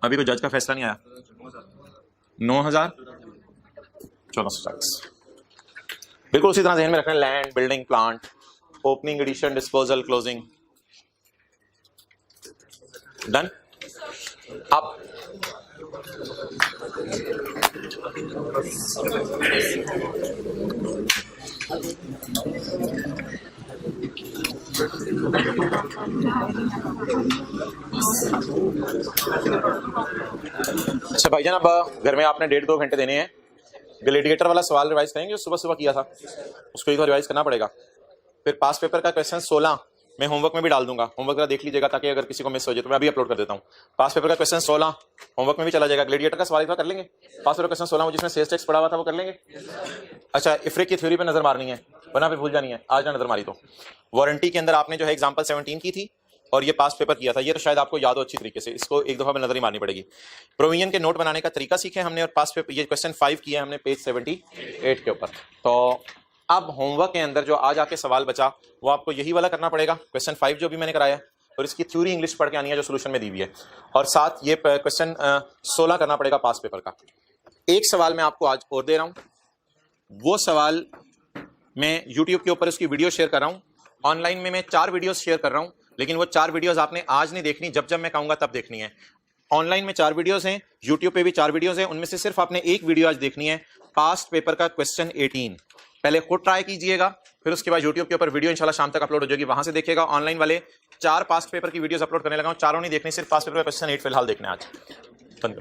अभी कोई जज का फैसला नहीं आया। 9,014 बिल्कुल उसी तरह ध्यान में रखना है। Land, building, plant, opening, addition, disposal, closing, done. अब अच्छा भाईजान अब घर में आपने 1.5-2 घंटे देने हैं, ग्लेडिएटर वाला सवाल रिवाइज करेंगे जो सुबह सुबह किया था, उसको एक बार रिवाइज करना पड़ेगा। फिर पास पेपर का क्वेश्चन 16 मैं होमवर्क में भी डाल दूंगा, होमवर्क जरा देख लीजिएगा ताकि अगर किसी को मिस हो जाए तो मैं अभी अपलोड कर देता हूँ। पास पेपर का क्वेश्चन 16 होमवर्क में भी चला जाएगा, ग्लेडिएटर का सवाल एक बार कर लेंगे, पास पेपर क्वेश्चन 16 जिसमें सेल्स टैक्स पढ़ा हुआ था वो कर लेंगे। अच्छा इफ्रिक की थ्योरी पे नजर मारनी है वरना पे भूल जानी है, आज ना नजर मारी तो। वारंटी के अंदर आपने जो है एग्जाम्पल 17 की थी और ये पास पेपर किया था, ये तो शायद आपको याद हो अच्छी तरीके से, इसको एक दफा में नजर ही मारनी पड़ेगी। प्रोविजन के नोट बनाने का तरीका सीखे हमने और पास पेपर ये क्वेश्चन 5 किया हमने पेज 78 के ऊपर। तो अब होमवर्क के अंदर जो आज आके सवाल बचा वो आपको यही वाला करना पड़ेगा, क्वेश्चन 5 जो भी मैंने कराया, और इसकी थ्योरी इंग्लिश पढ़ के आनी है जो सोल्यूशन में दी हुई है, और साथ ये क्वेश्चन 16 करना पड़ेगा पास पेपर का। एक सवाल मैं आपको आज और दे रहा हूँ, वो सवाल मैं यूट्यूब के ऊपर उसकी वीडियो शेयर कर रहा हूँ, ऑनलाइन में मैं 4 वीडियोस शेयर कर रहा हूँ, लेकिन वो 4 वीडियोस आपने आज नहीं देखनी, जब जब मैं कहूँगा तब देखनी है। ऑनलाइन में 4 वीडियोस हैं, यूट्यूब पे भी 4 वीडियोस हैं, उनमें से सिर्फ आपने एक वीडियो आज देखनी है, पास्ट पेपर का क्वेश्चन 18। पहले खुद ट्राई कीजिएगा, फिर उसके बाद यूट्यूब के ऊपर वीडियो इंशाल्लाह शाम तक अपलोड हो जाएगी, वहां से देखिएगा। ऑनलाइन वाले 4 पास्ट पेपर की वीडियोस अपलोड करने लगा हूं, चारों नहीं देखनी, सिर्फ पास्ट पेपर का क्वेश्चन 8 फिलहाल देखना है आज। बंद